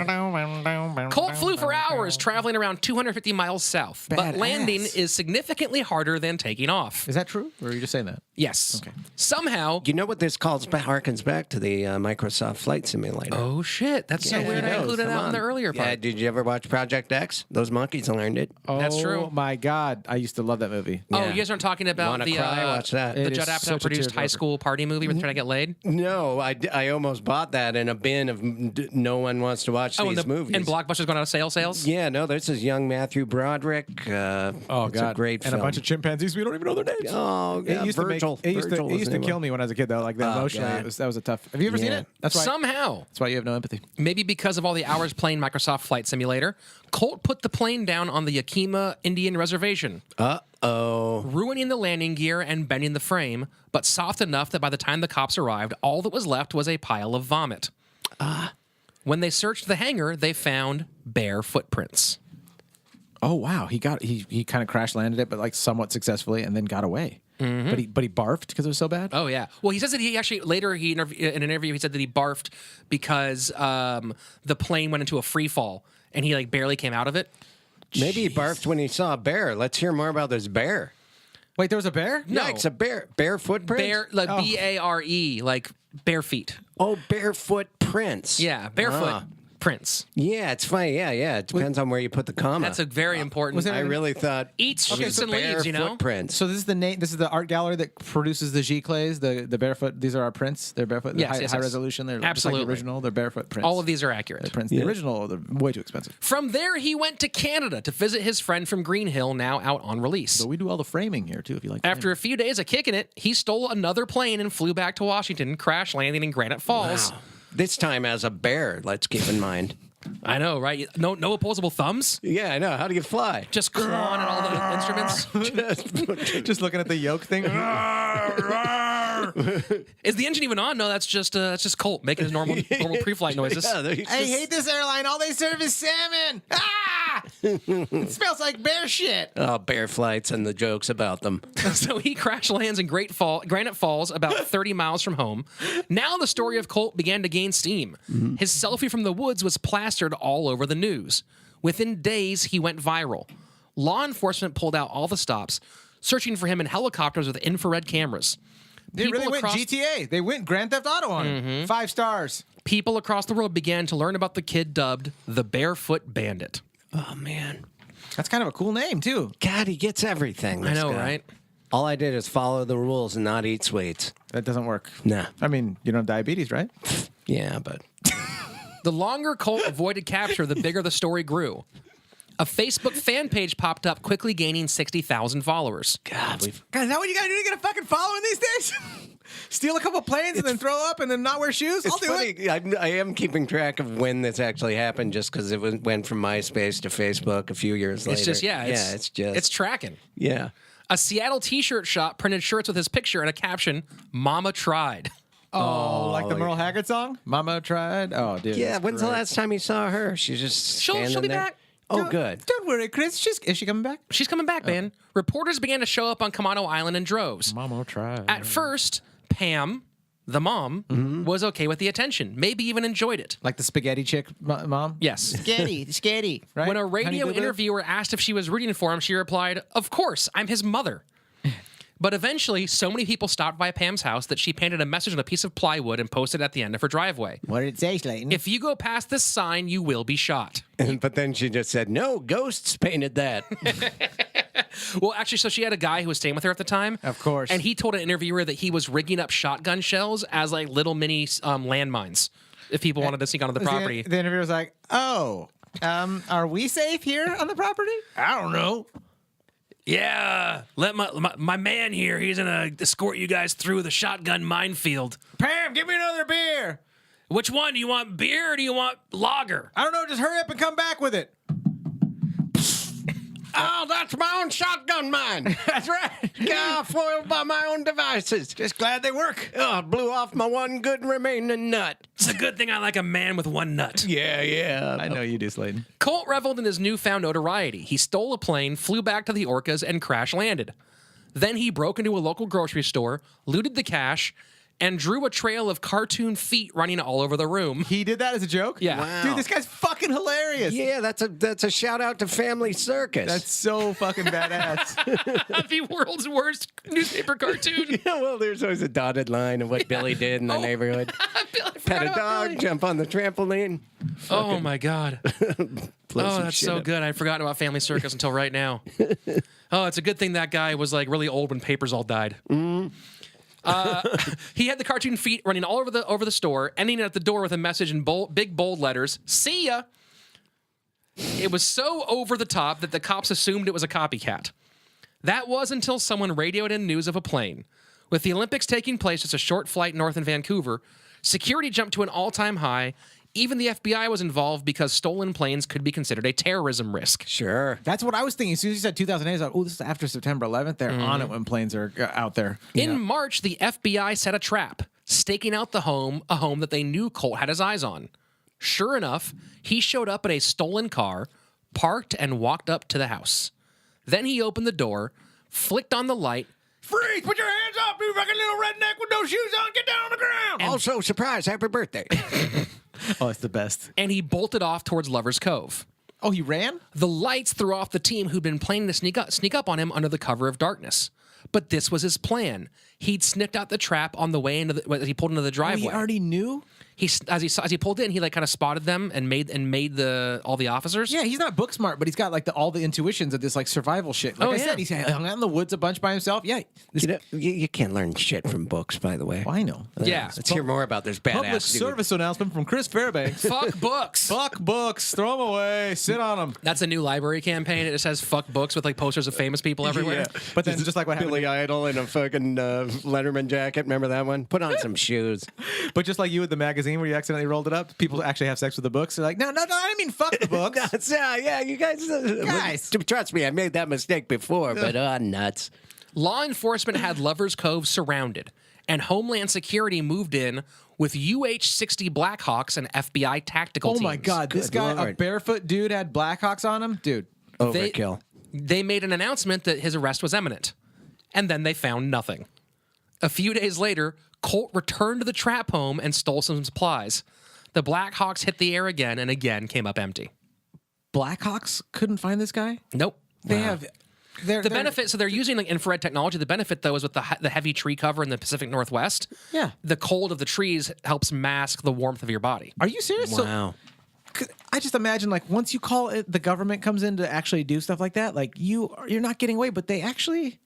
Colt flew for hours, traveling around 250 miles south. But Badass. landing is significantly harder than taking off. Is that true? Or are you just saying that? Yes. Okay. Somehow. You know what this harkens back to the Microsoft Flight Simulator. Oh, shit. That's so Yeah, weird. he I knows. included Come that in on. the earlier part. Yeah, did you ever watch Project X? Those monkeys learned it. That's true. Oh my God. I used to love that movie. Oh, Yeah. you guys aren't talking about Wanna the cry? Watch that. the It Judd is Apatow such a produced high tearjerker. school party movie with trying to get laid? No, I almost bought that in a bin of no one wants to watch and these movies. and Blockbuster's going out of sales? Yeah, no, this is young Matthew Broderick. Oh it's God. a great and film. a bunch of chimpanzees. We don't even know their names. Oh, yeah, It used Virgil. to make, Virgil it was used the to name kill of me when I was a kid though. Like that Oh, emotionally, God. that was a tough. Have you ever seen Yeah. it? That's why. Somehow, That's why you have no empathy. maybe because of all the hours playing Microsoft Flight Simulator, Colt put the plane down on the Yakima Indian Reservation, Uh-oh. ruining the landing gear and bending the frame, but soft enough that by the time the cops arrived, all that was left was a pile of vomit. When they searched the hangar, they found bare footprints. Oh wow, he kind of crash landed it, but like somewhat successfully, and then got away. But he barfed because it was so bad. Oh yeah. Well, he says that he actually later in an interview he said that he barfed because the plane went into a free fall and he like barely came out of it. Maybe he barfed when he saw a bear. Let's hear more about this bear. Wait, there was a bear? No. Yeah, it's a bear. Bare footprints? Bear, like Bare, like bare feet. Oh, barefoot prints. Yeah, barefoot prints. Yeah, it's funny. Yeah. It depends on where you put the comma. That's a very important. was there- I really thought Eats it shoots was and bare leaves, you know? footprints. So this is the name. This is the art gallery that produces the G clays, the barefoot. These are our prints. They're barefoot. They're Yes, yes, high yes. resolution. They're just like Absolutely. the original. They're barefoot prints. All of these are accurate. the prints. The original. They're way too expensive. From there, he went to Canada to visit his friend from Green Hill, now out on release. So we do all the framing here too. If you like. After a few days of kicking it, he stole another plane and flew back to Washington, crash landing in Granite Falls. Wow. This time as a bear, let's keep in mind. I know, right? No opposable thumbs? Yeah, I know. How do you fly? Just clawing at all the instruments? just looking at the yoke thing. Is the engine even on? No, that's just Colt making his normal pre-flight noises. Yeah, I hate this airline. All they serve is salmon. Ah! It smells like bear shit. Oh, bear flights and the jokes about them. So he crash lands in Granite Falls, about 30 miles from home. Now the story of Colt began to gain steam. His selfie from the woods was plastered all over the news. Within days, he went viral. Law enforcement pulled out all the stops, searching for him in helicopters with infrared cameras. They really went across- GTA. They went Grand Theft Auto on him. 5 stars. People across the world began to learn about the kid dubbed the Barefoot Bandit. Oh, man. That's kind of a cool name too. God, he gets everything. I this know, guy. right? All I did is follow the rules and not eat sweets. That doesn't work. Nah. I mean, you don't have diabetes, right? Yeah, but The longer Colt avoided capture, the bigger the story grew. A Facebook fan page popped up, quickly gaining 60,000 followers. God, we've God, is that what you gotta do to get a fucking following these days? Steal a couple planes and then throw up and then not wear shoes? I'll It's do it. funny. I am keeping track of when this actually happened, just because it went from MySpace to Facebook a few years later. It's just, It's tracking. yeah. A Seattle t-shirt shop printed shirts with his picture and a caption, Mama Tried. Oh, like the Merle Haggard song? Mama tried. Oh, dude. Yeah. that's When's the great. last time you saw her? She's just She'll standing be there. back. Oh, good. Don't worry, Chris. Is she coming back? She's coming back, man. Reporters began to show up on Kamado Island in droves. Mama tried. At first, Pam, the mom, was okay with the attention, maybe even enjoyed it. Like the spaghetti chick mom? Yes. Sketty. Right? When a Honey radio Boo Boo? interviewer asked if she was rooting for him, she replied, "Of course, I'm his mother." But eventually, so many people stopped by Pam's house that she painted a message on a piece of plywood and posted it at the end of her driveway. What did it say, Slaton? If you go past this sign, you will be shot. But then she just said, "No, ghosts painted that." Well, actually, so she had a guy who was staying with her at the time. Of course. And he told an interviewer that he was rigging up shotgun shells as like little mini landmines if people wanted to sneak onto the property. The interviewer was like, "Oh, are we safe here on the property? I don't know." Yeah, let my man here, he's gonna escort you guys through the shotgun minefield. Pam, give me another beer. Which one? Do you want beer or do you want lager? I don't know. Just hurry up and come back with it. Oh, that's my own shotgun mine. That's right. God, foiled by my own devices. Just glad they work. Oh, I blew off my one good remaining nut. It's a good thing I like a man with one nut. Yeah. I know you do, Slaton. Colt reveled in his newfound notoriety. He stole a plane, flew back to the Orcas, and crash landed. Then he broke into a local grocery store, looted the cash, and drew a trail of cartoon feet running all over the room. He did that as a joke? Yeah. Wow. Dude, this guy's fucking hilarious. Yeah, that's a shout out to Family Circus. That's so fucking badass. The world's worst newspaper cartoon. yeah, well, there's always a dotted line of what Billy did in the neighborhood. Pet a dog, jump on the trampoline. Oh my God. Blow Oh, some that's shit so up. good. I'd forgotten about Family Circus until right now. Oh, it's a good thing that guy was like really old when Papers all died. He had the cartoon feet running all over the store, ending at the door with a message in big bold letters: "See ya." It was so over the top that the cops assumed it was a copycat. That was until someone radioed in news of a plane. With the Olympics taking place just a short flight north in Vancouver, security jumped to an all-time high. Even the FBI was involved because stolen planes could be considered a terrorism risk. Sure. That's what I was thinking. As soon as you said 2008, I was like, oh, this is after September 11th. They're on it when planes are out there. In March, the FBI set a trap, staking out a home that they knew Colt had his eyes on. Sure enough, he showed up in a stolen car, parked, and walked up to the house. Then he opened the door, flicked on the light. Freeze! Put your hands up, you fucking little redneck with no shoes on. Get down on the ground. Also, surprise, happy birthday. Oh, it's the best. And he bolted off towards Lover's Cove. Oh, he ran? The lights threw off the team who'd been planning to sneak up on him under the cover of darkness. But this was his plan. He'd sniffed out the trap on the way as he pulled into the Oh, driveway. he already knew? As he pulled in, he like kind of spotted them and made all the officers. Yeah, he's not book smart, but he's got like all the intuitions of this like survival shit. Like I said, he's hung out in the woods a bunch by himself. Yeah, You can't learn shit from books, by the way. well, I know. Yeah. Let's hear more about this badass Public dude. service announcement from Chris Fairbanks. Fuck books. Fuck books, throw them away, sit on them. That's a new library campaign. It just says "fuck books" with like posters of famous people everywhere. But then just like what happened, Billy Idol in a fucking Letterman jacket. Remember that one? Put on some shoes. but just like you with the magazine where you accidentally rolled it up, people actually have sex with the books. They're like, no, I didn't mean fuck the books. Yeah, you guys. Guys. Trust me, I made that mistake before, but nuts. Law enforcement had Lover's Cove surrounded, and Homeland Security moved in with UH-60 Blackhawks and FBI tactical Oh teams. my God, this Good guy, a Lord. barefoot dude, had Blackhawks on him, dude. Overkill. They made an announcement that his arrest was imminent, and then they found nothing. A few days later, Colt returned to the trap home and stole some supplies. The Blackhawks hit the air again and again came up empty. Blackhawks couldn't find this guy. Nope. They have they're benefit, so they're using like infrared technology. The benefit, though, is with the heavy tree cover in the Pacific Northwest. Yeah. The cold of the trees helps mask the warmth of your body. Are you serious? Wow. So, I just imagine like once you call it, the government comes in to actually do stuff like that. Like you're not getting away, but they actually.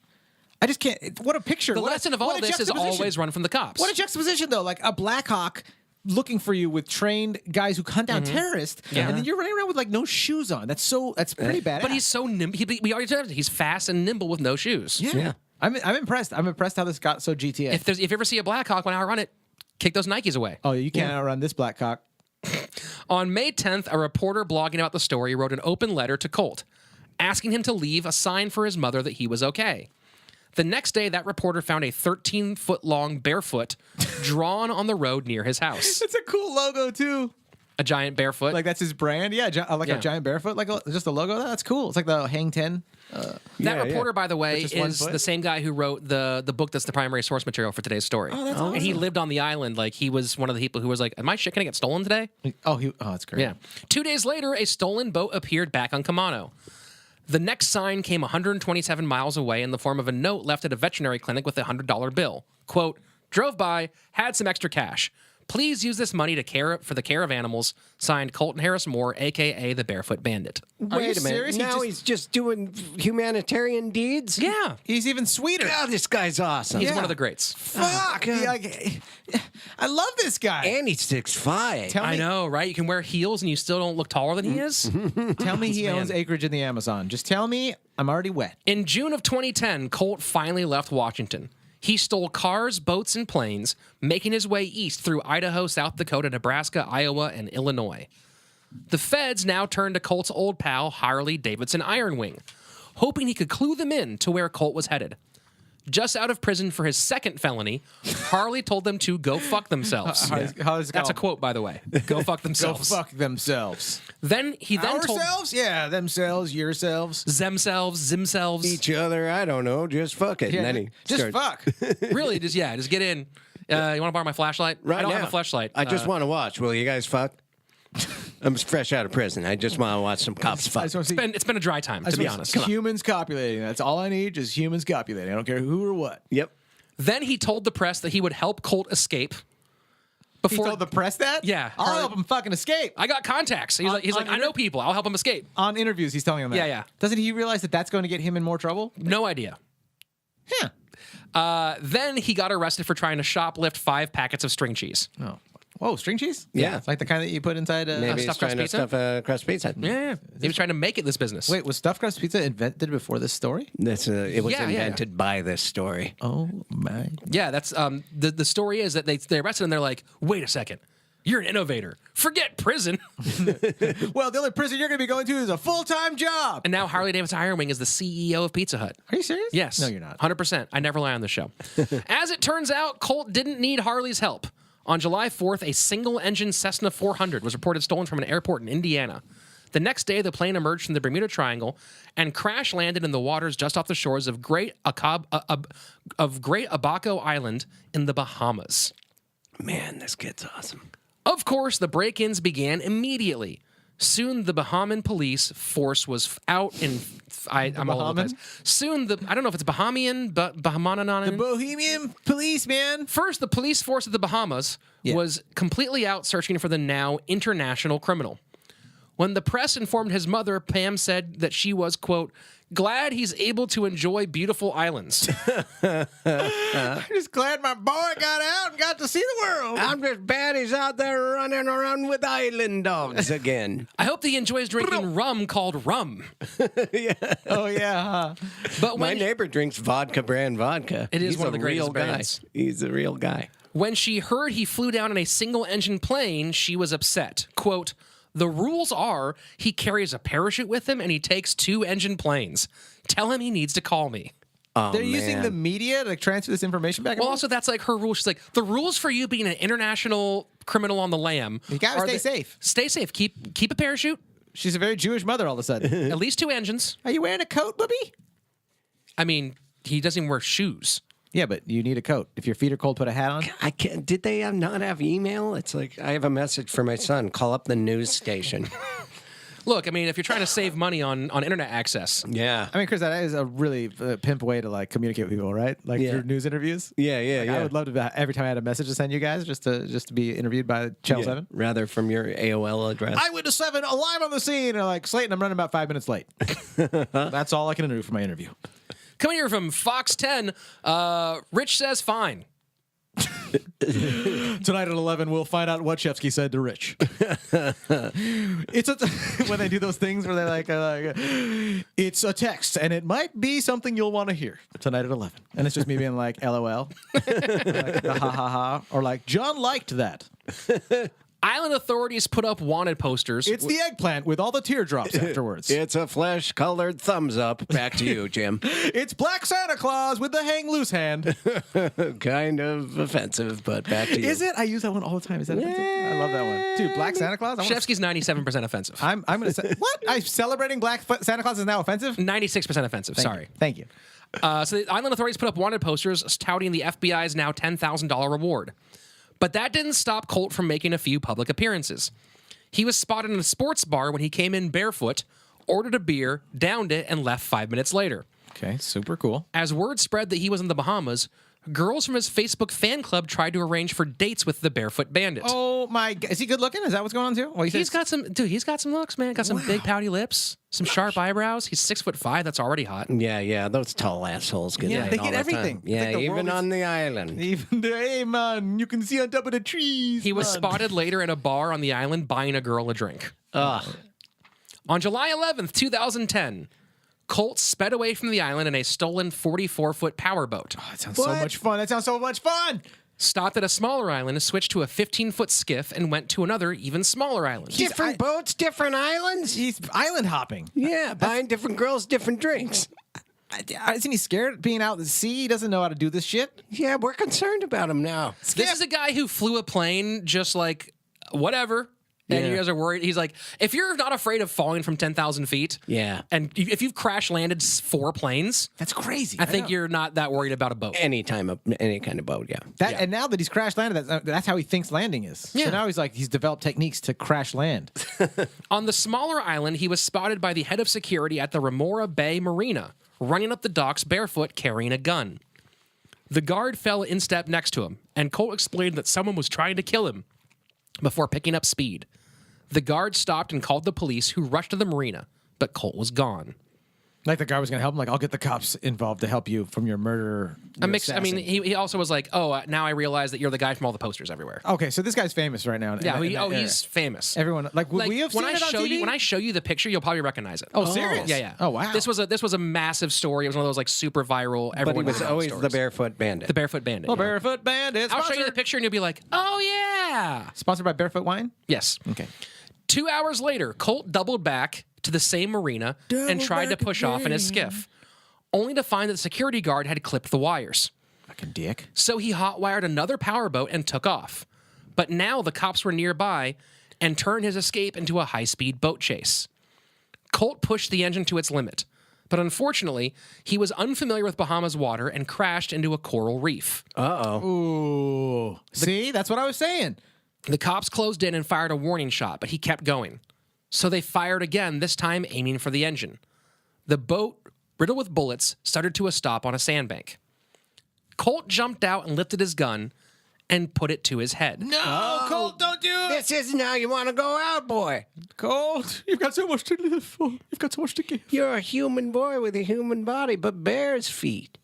I just can't. What a picture. The What lesson of what all a this is juxtaposition. always run from the cops. What a juxtaposition, though. Like a Blackhawk looking for you with trained guys who hunt down terrorists, Yeah. and then you're running around with like no shoes on. That's pretty badass. But he's so nimble. We already said it. He's fast and nimble with no shoes. yeah. I'm impressed. I'm impressed how this got so GTA. If you ever see a Blackhawk when I run it, kick those Nikes away. oh, you can't outrun this Blackhawk. On May 10th, a reporter blogging about the story wrote an open letter to Colt, asking him to leave a sign for his mother that he was okay. The next day, that reporter found a 13-foot-long barefoot drawn on the road near his house. It's a cool logo too. A giant barefoot. Like that's his brand. Yeah, Yeah. a giant barefoot, just a logo. That's cool. It's like the Hang 10. That reporter, by the way, With just one is foot? the same guy who wrote the book that's the primary source material for today's story. Oh, that's And he lived on the island. Like, he was one of the people who was like, "Am my shit gonna get stolen today?" Oh, that's great. Yeah. 2 days later, a stolen boat appeared back on Kamano. The next sign came 127 miles away in the form of a note left at a veterinary clinic with a $100 bill. Quote, "Drove by, had some extra cash. Please use this money for the care of animals. Signed, Colton Harris-Moore, A.K.A. the Barefoot Bandit." Are you Wait a minute. serious? Now he's just doing humanitarian deeds? Yeah. He's even sweeter. Oh, this guy's awesome. He's one of the greats. Fuck. I love this guy. And he's 6'5". Tell me, I know, right? You can wear heels and you still don't look taller than he is. Tell me he man. owns acreage in the Amazon. Just tell me I'm already wet. In June of 2010, Colt finally left Washington. He stole cars, boats, and planes, making his way east through Idaho, South Dakota, Nebraska, Iowa, and Illinois. The feds now turned to Colt's old pal, Harley Davidson Ironwing, hoping he could clue them in to where Colt was headed. Just out of prison for his second felony, Harley told them to go fuck themselves. How's it That's a going? quote, by the way. Go fuck Go themselves. fuck themselves. Then he told Ourselves? Yeah, themselves, yourselves. themselves. Each other, I don't know, just fuck it. Yeah, And then he just started- fuck. Really, just get in. You want to borrow my flashlight? Right I don't now. have a flashlight. I just want to watch. Will you guys fuck? I'm fresh out of prison. I just want to watch some cops I fuck. just want to see It's been a dry time, to be honest. humans copulating. That's all I need, just humans copulating. I don't care who or what. Yep. Then he told the press that he would help Colt escape. He Before told the press that? Yeah. I'll help him fucking escape. I got contacts. He's like, I know people. I'll help him escape. On interviews, he's telling them that. Yeah, yeah. Doesn't he realize that that's going to get him in more trouble? No idea. Yeah. Then he got arrested for trying to shoplift 5 packets of string cheese. Oh. Whoa, string cheese? Yeah. It's like the kind that you put inside Maybe he's stuffed trying crust to pizza? stuff a crust pizza. Yeah. He was trying to make it this business. Wait, was stuffed crust pizza invented before this story? It was Yeah, yeah. invented by this story. Oh my. Yeah, that's the story is that they arrested him. They're like, wait a second. You're an innovator. Forget prison. Well, the only prison you're going to be going to is a full-time job. And now Harley Davidson Ironwing is the CEO of Pizza Hut. Are you serious? Yes. No, you're not. 100%. I never lie on the show. As it turns out, Colt didn't need Harley's help. On July 4th, a single-engine Cessna 400 was reported stolen from an airport in Indiana. The next day, the plane emerged from the Bermuda Triangle and crash landed in the waters just off the shores of Great Abaco Island in the Bahamas. Man, this kid's awesome. Of course, the break-ins began immediately. Soon, the Bahamian police force was out in. I'm all over the place. Soon, I don't know if it's Bahamian, but Bahamanan. The Bohemian police, man. First, the police force of the Bahamas was completely out searching for the now international criminal. When the press informed his mother, Pam said that she was, quote, glad he's able to enjoy beautiful islands. I'm just glad my boy got out and got to see the world. I'm just bad he's out there running around with island dogs again. I hope that he enjoys drinking rum called rum. Oh, yeah, huh? But My when neighbor drinks vodka brand vodka. It is He's one of the a greatest real guy. brands. He's a real guy. When she heard he flew down in a single-engine plane, she was upset. Quote, the rules are he carries a parachute with him and he takes 2-engine planes. Tell him he needs to call me. Oh, They're using the media to transfer this information back and Well, forth? also, that's like her rule. She's like, the rules for you being an international criminal on the lam. You gotta are stay safe. Stay safe. Keep a parachute. She's a very Jewish mother all of a sudden. At least 2 engines. Are you wearing a coat, Bubby? I mean, he doesn't even wear shoes. Yeah, but you need a coat. If your feet are cold, put a hat on. I can't, did they not have email? It's like, I have a message for my son. Call up the news station. Look, I mean, if you're trying to save money on internet access, Yeah. I mean, Chris, that is a really pimp way to like communicate with people, right? Like Yeah. through news interviews. Yeah, I would love to every time I had a message to send you guys just to be interviewed by Channel 7. Rather from your AOL address. Eyewitness 7 alive on the scene. And like, Slaton, I'm running about 5 minutes late. That's all I can do for my interview. coming here from Fox 10, Rich says fine. Tonight at 11, we'll find out what Shefsky said to Rich. It's when they do those things where they're like, it's a text, and it might be something you'll want to hear tonight at 11. And it's just me being like, LOL, like, ha ha ha, or like, John liked that. Island authorities put up wanted posters. It's the eggplant with all the teardrops afterwards. It's a flesh-colored thumbs up. Back to you, Jim. It's Black Santa Claus with the hang loose hand. Kind of offensive, but back to you. Is it? I use that one all the time. Is that offensive? I love that one. Dude, Black Santa Claus? Shefsky's 97% offensive. I'm going to say, what? I'm celebrating Santa Claus is now offensive? 96% offensive. Sorry. Thank you. So the island authorities put up wanted posters touting the FBI's now $10,000 reward. But that didn't stop Colt from making a few public appearances. He was spotted in a sports bar when he came in barefoot, ordered a beer, downed it, and left 5 minutes later. Okay, super cool. As word spread that he was in the Bahamas, girls from his Facebook fan club tried to arrange for dates with the Barefoot Bandit. Oh my! Is he good looking? Is that what's going on too? Well, He's got some looks, man. Got some big pouty lips, some sharp eyebrows. He's 6'5". That's already hot. Yeah, those tall assholes get laid they all get the everything. time. It's Yeah, like the even world is- on the island. Even hey man, you can see on top of the trees. He was man. spotted later in a bar on the island buying a girl a drink. Ugh. On July 11th, 2010, Colt sped away from the island in a stolen 44-foot powerboat. That sounds so much fun. That sounds so much fun. Stopped at a smaller island, switched to a 15-foot skiff, and went to another, even smaller island. Different boats, different islands? He's island hopping. Yeah, buying different girls, different drinks. Isn't he scared being out at the sea? He doesn't know how to do this shit. Yeah, we're concerned about him now. This is a guy who flew a plane just like, whatever. And Yeah. you guys are worried. He's like, if you're not afraid of falling from 10,000 feet, Yeah. and if you've crash landed 4 planes, That's crazy. I think know. you're not that worried about a boat. Any kind of boat, yeah. That, and now that he's crash landed, that's how he thinks landing is. Yeah. So now he's developed techniques to crash land. On the smaller island, he was spotted by the head of security at the Remora Bay Marina, running up the docks barefoot, carrying a gun. The guard fell in step next to him, and Colt explained that someone was trying to kill him before picking up speed. The guard stopped and called the police, who rushed to the marina, but Colt was gone. Like the guy was going to help him. Like, I'll get the cops involved to help you from your murder. I mean, he also was like, oh, now I realize that you're the guy from all the posters everywhere. Okay, so this guy's famous right now. Yeah, in that area. he's famous. Everyone like would we have seen when it on TV? When I show you the picture, you'll probably recognize it. Oh, serious? Yeah. Oh, wow. This was a massive story. It was one of those like super viral. But he Everyone was knows always stories. the Barefoot Bandit. The Barefoot Bandit. Oh, yeah. Barefoot Bandit. I'll show you the picture and you'll be like, oh yeah. Sponsored by Barefoot Wine. Yes. Okay. 2 hours later, Colt doubled back to the same marina and tried to push off in his skiff, only to find that the security guard had clipped the wires. Fucking dick. So he hotwired another powerboat and took off. But now the cops were nearby and turned his escape into a high-speed boat chase. Colt pushed the engine to its limit, but unfortunately, he was unfamiliar with Bahamas water and crashed into a coral reef. Uh-oh. Ooh. See, that's what I was saying. The cops closed in and fired a warning shot, but he kept going. So they fired again, this time aiming for the engine. The boat, riddled with bullets, stuttered to a stop on a sandbank. Colt jumped out and lifted his gun and put it to his head. No, Colt, don't do it. This isn't how you want to go out, boy. Colt, you've got so much to live for. You've got so much to give. You're a human boy with a human body, but bear's feet.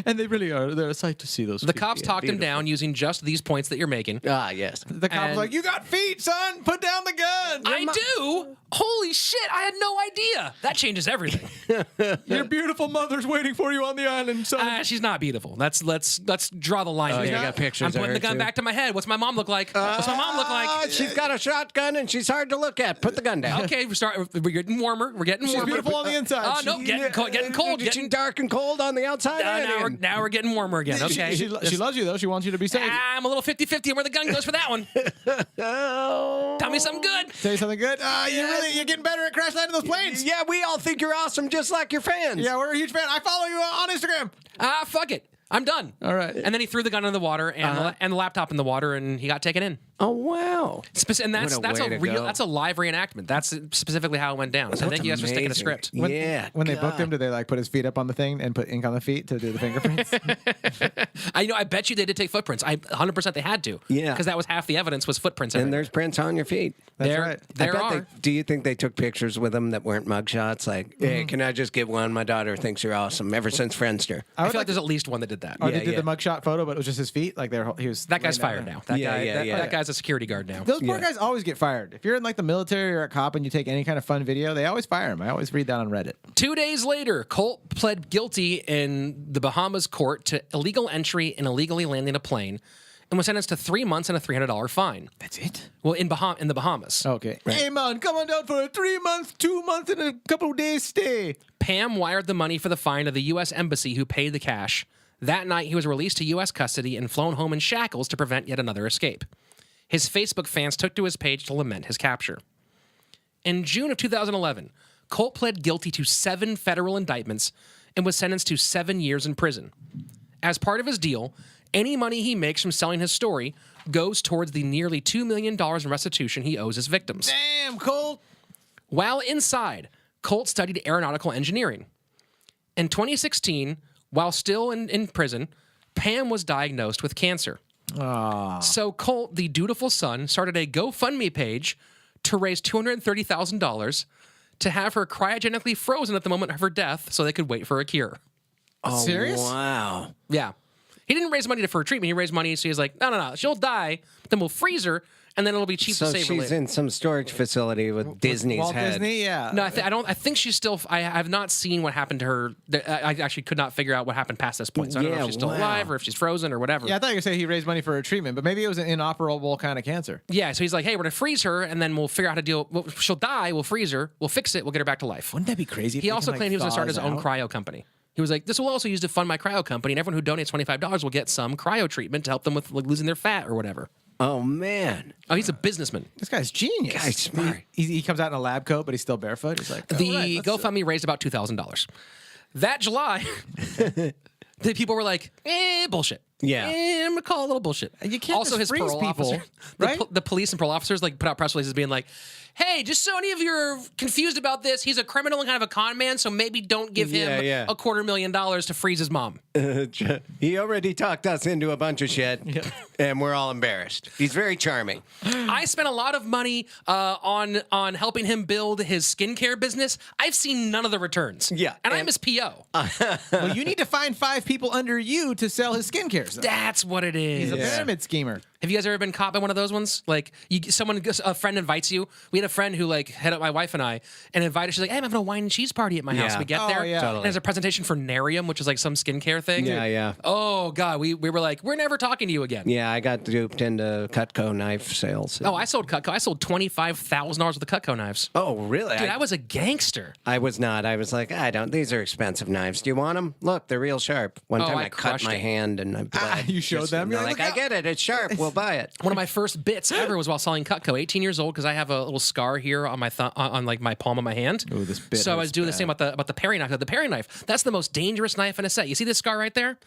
And they really are. They're a sight to see, those The feet. cops talked him down using just these points that you're making. Ah, yes. The cop was And- like, you got feet, son. Put down the gun. I do? Holy shit, I had no idea. That changes everything. Your beautiful mother's waiting for you on the island, son. She's not beautiful. Let's draw the line. Oh, there. you got pictures I'm of putting her, the gun too? back to my head. What's my mom look like? What's my mom look like? She's got a shotgun and she's hard to look at. Put the gun down. Okay, we're getting warmer. We're getting She's warmer. beautiful on the inside. Oh, no, getting cold. Is she dark and cold on the outside? Now we're getting warmer again. Okay. She loves you, though. She wants you to be safe. I'm a little 50-50 on where the gun goes for that one. Oh. Tell me something good. Tell you something good? You're getting better at crash landing those planes. Yeah, we all think you're awesome, just like your fans. Yeah, we're a huge fan. I follow you on Instagram. Fuck it. I'm done. All right. And then he threw the gun in the water and the laptop in the water, and he got taken in. Oh, wow. And that's What a way to real. go. That's a live reenactment. That's specifically how it went down. So thank you guys for sticking to script. Yeah. When they booked him, did they like put his feet up on the thing and put ink on the feet to do the fingerprints? I bet you they did take footprints. 100% they had to. Yeah. Because that was half the evidence was footprints. And everywhere. there's prints on your feet. That's right. There are. Do you think they took pictures with them that weren't mugshots? Like, hey, can I just get one? My daughter thinks you're awesome ever since Friendster. I feel like there's at least one that did that. Or they Yeah, did yeah. the mugshot photo, but it was just his feet. Like he was. That guy's laying down fired there. now. That Yeah, guy. yeah. That guy's a security guard now. Those poor guys always get fired. If you're in like the military or a cop and you take any kind of fun video, they always fire them. I always read that on Reddit. 2 days later, Colt pled guilty in the Bahamas court to illegal entry and illegally landing a plane, and was sentenced to 3 months and a $300 fine. That's it. Well, in the Bahamas. Okay. Hey man, come on down for a 3 month, 2 month, and a couple of days stay. Pam wired the money for the fine to the U.S. Embassy, who paid the cash. That night, he was released to U.S. custody and flown home in shackles to prevent yet another escape. His Facebook fans took to his page to lament his capture. In June of 2011, Colt pled guilty to 7 federal indictments and was sentenced to 7 years in prison. As part of his deal, any money he makes from selling his story goes towards the nearly $2 million in restitution he owes his victims. Damn, Colt. While inside, Colt studied aeronautical engineering. In 2016, while still in prison, Pam was diagnosed with cancer. So Colt, the dutiful son, started a GoFundMe page to raise $230,000 to have her cryogenically frozen at the moment of her death so they could wait for a cure. Serious? Wow. Yeah. He didn't raise money for her treatment. He raised money, so he's like, no, she'll die, but then we'll freeze her, and then it'll be cheap So to save her she's later. in some storage facility with Disney's Walt head. Disney, yeah. No, I think she's still. I have not seen what happened to her. I actually could not figure out what happened past this point. So I don't know Yeah, if she's still wow. alive or if she's frozen or whatever. Yeah, I thought you were saying he raised money for her treatment, but maybe it was an inoperable kind of cancer. Yeah, so he's like, hey, we're gonna freeze her, and then we'll figure out how to deal. Well, she'll die. We'll freeze her. We'll fix it. We'll get her back to life. Wouldn't that be crazy? if He they also can, claimed he was gonna start his own out? cryo company. He was like, this will also use to fund my cryo company, and everyone who donates $25 will get some cryo treatment to help them with like, losing their fat or whatever. Oh, man. Oh, he's a businessman. This guy's genius. Guy's smart. He comes out in a lab coat, but he's still barefoot. He's like, The GoFundMe raised about $2,000. That July, the people were like, bullshit. Yeah. I'm gonna call it a little bullshit. You can't also, just his freeze parole people, officer, right? the police and parole officers like put out press releases being like, "Hey, just so any of you are confused about this, he's a criminal and kind of a con man, so maybe don't give him Yeah. $250,000 to freeze his mom." He already talked us into a bunch of shit, and we're all embarrassed. He's very charming. I spent a lot of money on helping him build his skincare business. I've seen none of the returns. Yeah, and I'm and- his PO. well, you need to find 5 people under you to sell his skincare stuff. That's what it is. He's a pyramid schemer. Have you guys ever been caught by one of those ones? Like, a friend invites you. We had a friend who like hit up my wife and I and invited. She's like, "Hey, I'm having a wine and cheese party at my house." Yeah. We get Oh, there, yeah. and there's a presentation for Narium, which is like some skincare thing. Yeah. Oh God, we were like, we're never talking to you again. Yeah, I got duped into Cutco knife sales. Oh, I sold Cutco. I sold $25,000 worth of Cutco knives. Oh, really? Dude, I was a gangster. I was not. I was like, these are expensive knives. Do you want them? Look, they're real sharp. One time I I cut crushed my it. hand and I bled. You showed them? They're You're like, like, I get it. It's sharp. Well, buy it. One of my first bits ever was while selling Cutco. 18 years old, because I have a little scar here on my on like my palm of my hand. Ooh, this bit so I was hurts doing this thing bad. about the paring knife. The paring knife. That's the most dangerous knife in a set. You see this scar right there?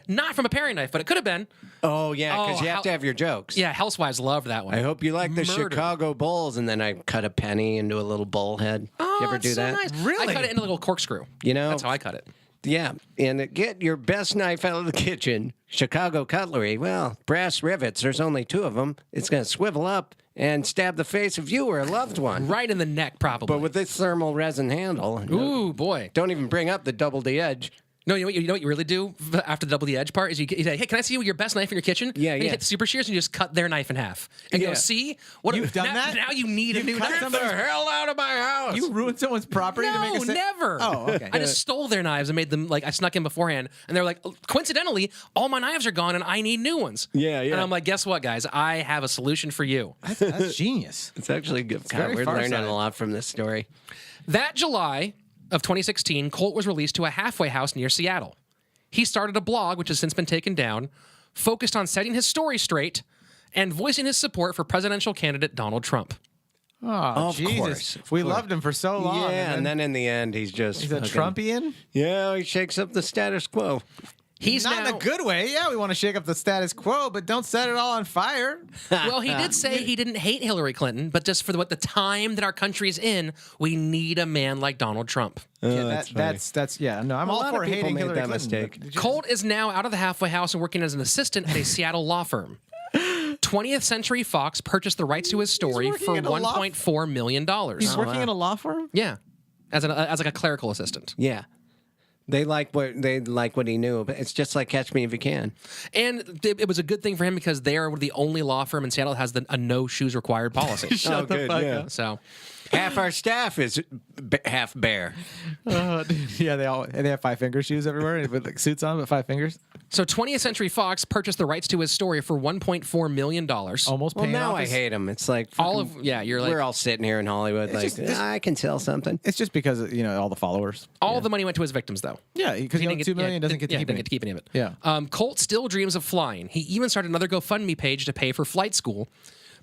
Not from a paring knife, but it could have been. Oh, yeah, because you have how- to have your jokes. Yeah, Housewives loved that one. I hope you like the Murdered. Chicago Bulls, and then I cut a penny into a little bull head. Oh, you ever do that's so that? nice. Really? I cut it into a little corkscrew. You know, That's how I cut it. Yeah, and get your best knife out of the kitchen. Chicago cutlery. Well, brass rivets. There's only 2 of them. It's going to swivel up and stab the face of you or a loved one. Right in the neck, probably. But with this thermal resin handle, Ooh, boy. don't even bring up the double the edge. No, you know what you really do after the double the edge part is you say, hey, can I see your best knife in your kitchen? Yeah, and yeah. you hit the super shears and you just cut their knife in half. And you Yeah. go, see? What You've done now, that? Now you need a new cut knife. Get the hell out of my house. You ruined someone's property to make No, a sale? never. Oh, okay. I just stole their knives and made them, like, I snuck in beforehand. And they're like, coincidentally, all my knives are gone and I need new ones. Yeah, yeah. And I'm like, guess what, guys? I have a solution for you. That's genius. It's actually good. God, very we're learning far-sighted. a lot from this story. That July of 2016, Colt was released to a halfway house near Seattle. He started a blog, which has since been taken down, focused on setting his story straight and voicing his support for presidential candidate Donald Trump. Oh, Of Jesus. course, We loved him for so long. Yeah, and then in the end, he's just he's a fucking- Trumpian? Yeah, he shakes up the status quo. He's Not now, in a good way. Yeah, we want to shake up the status quo, but don't set it all on fire. Well, he did say he didn't hate Hillary Clinton, but just for what the time that our country's in, we need a man like Donald Trump. Yeah, that's yeah. No, I'm A all lot for of people hating made Hillary that Clinton. mistake. but did you- Colt is now out of the halfway house and working as an assistant at a Seattle law firm. 20th Century Fox purchased the rights to his story working for at a law- $1.4 million. He's working in a law firm? Yeah, as like a clerical assistant. Yeah. They like what he knew, but it's just like Catch Me If You Can. And it was a good thing for him because they are the only law firm in Seattle that has a no shoes required policy. Shut the fuck up. So Half our staff is half bear. Yeah, they have 5 finger shoes everywhere. They put like suits on with 5 fingers. So 20th Century Fox purchased the rights to his story for $1.4 million. Almost Well, paying now off I his- hate him. It's like All fucking- of you're like we're all sitting here in Hollywood, like just- this- I can sell something. It's just because of, all the followers. all the money went to his victims though. Yeah, because he owns $2 million, doesn't get to keep didn't it. get to keep any of it. Yeah. Colt still dreams of flying. He even started another GoFundMe page to pay for flight school,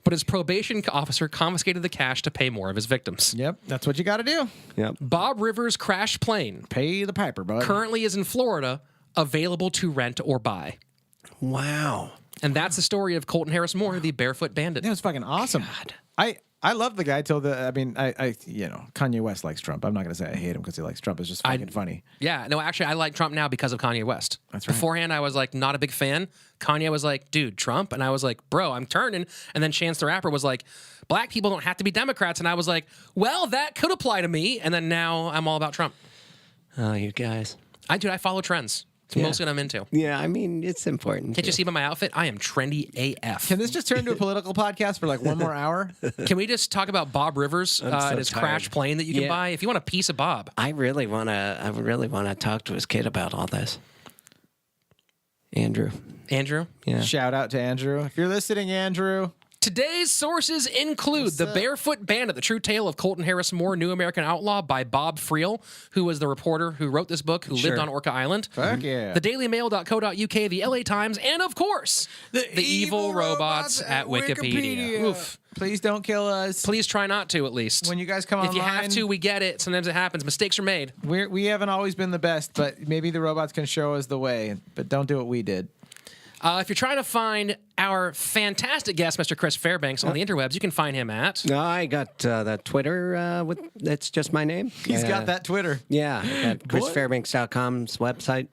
but his probation officer confiscated the cash to pay more of his victims. Yep, that's what you got to do. Yep. Bob Rivers' crashed plane Pay the piper, bud. currently is in Florida, available to rent or buy. Wow. And that's the story of Colton Harris-Moore, the Barefoot Bandit. That was fucking awesome. I love the guy till Kanye West likes Trump. I'm not gonna say I hate him because he likes Trump. It's just fucking funny. Yeah, no, actually, I like Trump now because of Kanye West. That's right. Beforehand, I was like not a big fan. Kanye was like, dude, Trump. And I was like, bro, I'm turning. And then Chance the Rapper was like, black people don't have to be Democrats. And I was like, well, that could apply to me. And then now I'm all about Trump. Oh, you guys. I follow trends. It's mostly what I'm into. Yeah, I mean, it's important. Can't you see by my outfit? I am trendy AF. Can this just turn into a political podcast for like one more hour? Can we just talk about Bob Rivers and his tired. crashed plane that you can Yeah. buy? If you want a piece of Bob. I really want to talk to his kid about all this. Andrew. Andrew? Yeah. Shout out to Andrew. If you're listening, Andrew. Today's sources include The Barefoot Bandit, The True Tale of Colton Harris-Moore, New American Outlaw by Bob Friel, who was the reporter who wrote this book, who lived on Orca Island. Fuck yeah. TheDailyMail.co.uk, the LA Times, and of course, the evil robots at Wikipedia. Oof. Please don't kill us. Please try not to, at least. When you guys come if you have online- to, we get it. Sometimes it happens. Mistakes are made. We haven't always been the best, but maybe the robots can show us the way. But don't do what we did. If you're trying to find our fantastic guest, Mr. Chris Fairbanks, on the interwebs, you can find him at... No, I got that Twitter. That's just my name. He's got that Twitter. Yeah, at ChrisFairbanks.com's website.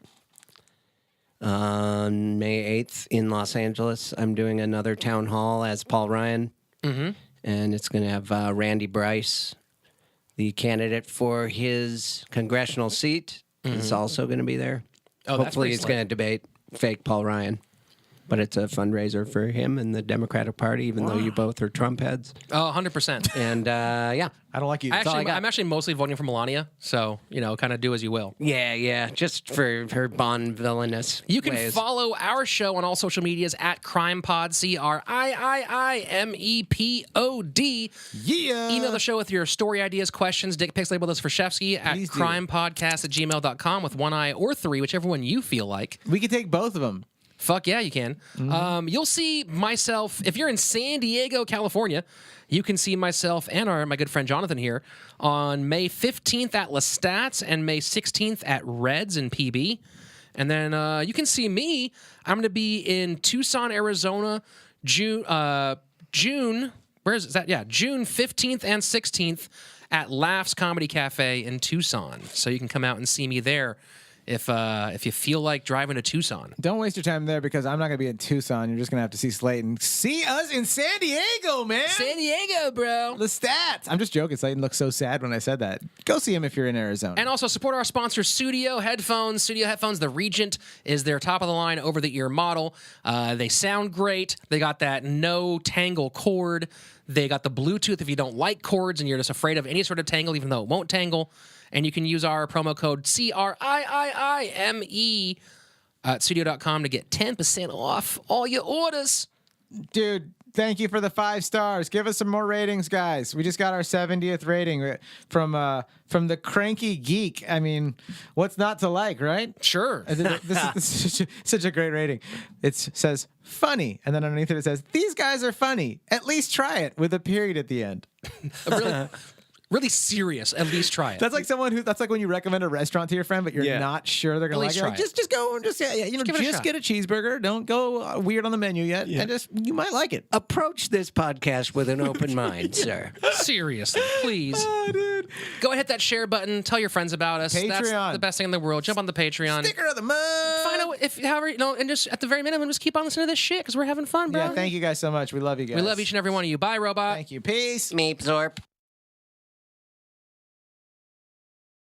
On May 8th in Los Angeles, I'm doing another town hall as Paul Ryan. Mm-hmm. And it's going to have Randy Bryce, the candidate for his congressional seat, is also going to be there. Oh, that's Hopefully pretty he's slick. going to debate fake Paul Ryan. But it's a fundraiser for him and the Democratic Party, even though you both are Trump heads. Oh, 100%. And yeah. I don't like you. I'm actually mostly voting for Melania, so, kind of do as you will. Yeah, just for her Bond villainous You can ways. follow our show on all social medias at CRiiiMEPod, CRiiiMEPOD. Yeah. Email the show with your story ideas, questions, dick pics, label those for Shefsky at Please do. crimepodcast@gmail.com with one I or three, whichever one you feel like. We could take both of them. Fuck yeah, you can. You'll see myself, if you're in San Diego, California, you can see myself and my good friend Jonathan here on May 15th at Lestats and May 16th at Reds in PB. And then you can see me. I'm going to be in Tucson, Arizona, June, where is that? Yeah, June 15th and 16th at Laughs Comedy Cafe in Tucson. So you can come out and see me there if you feel like driving to Tucson. Don't waste your time there because I'm not going to be in Tucson. You're just going to have to see Slaton. See us in San Diego, man. San Diego, bro. The stats. I'm just joking. Slaton looked so sad when I said that. Go see him if you're in Arizona. And also support our sponsor, Studio Headphones. Studio Headphones, the Regent is their top-of-the-line over-the-ear model. They sound great. They got that no-tangle cord. They got the Bluetooth if you don't like cords and you're just afraid of any sort of tangle, even though it won't tangle. And you can use our promo code CRiiiME at studio.com to get 10% off all your orders. Dude, thank you for the 5 stars. Give us some more ratings, guys. We just got our 70th rating from the Cranky Geek. I mean, what's not to like, right? Sure. This is such a great rating. It says funny, and then underneath it says these guys are funny. At least try it with a period at the end. Really serious. At least try it. That's like that's like when you recommend a restaurant to your friend, but you're not sure they're gonna like it. Like, just go and just get a cheeseburger. Don't go weird on the menu yet, and you might like it. Approach this podcast with an open mind, sir. Seriously, please. Oh, dude. Go and hit that share button. Tell your friends about us. Patreon. That's the best thing in the world. Jump on the Patreon. Sticker of the month. Find out and just at the very minimum, just keep on listening to this shit because we're having fun, bro. Yeah, thank you guys so much. We love you guys. We love each and every one of you. Bye, robot. Thank you. Peace. Meep Zorp.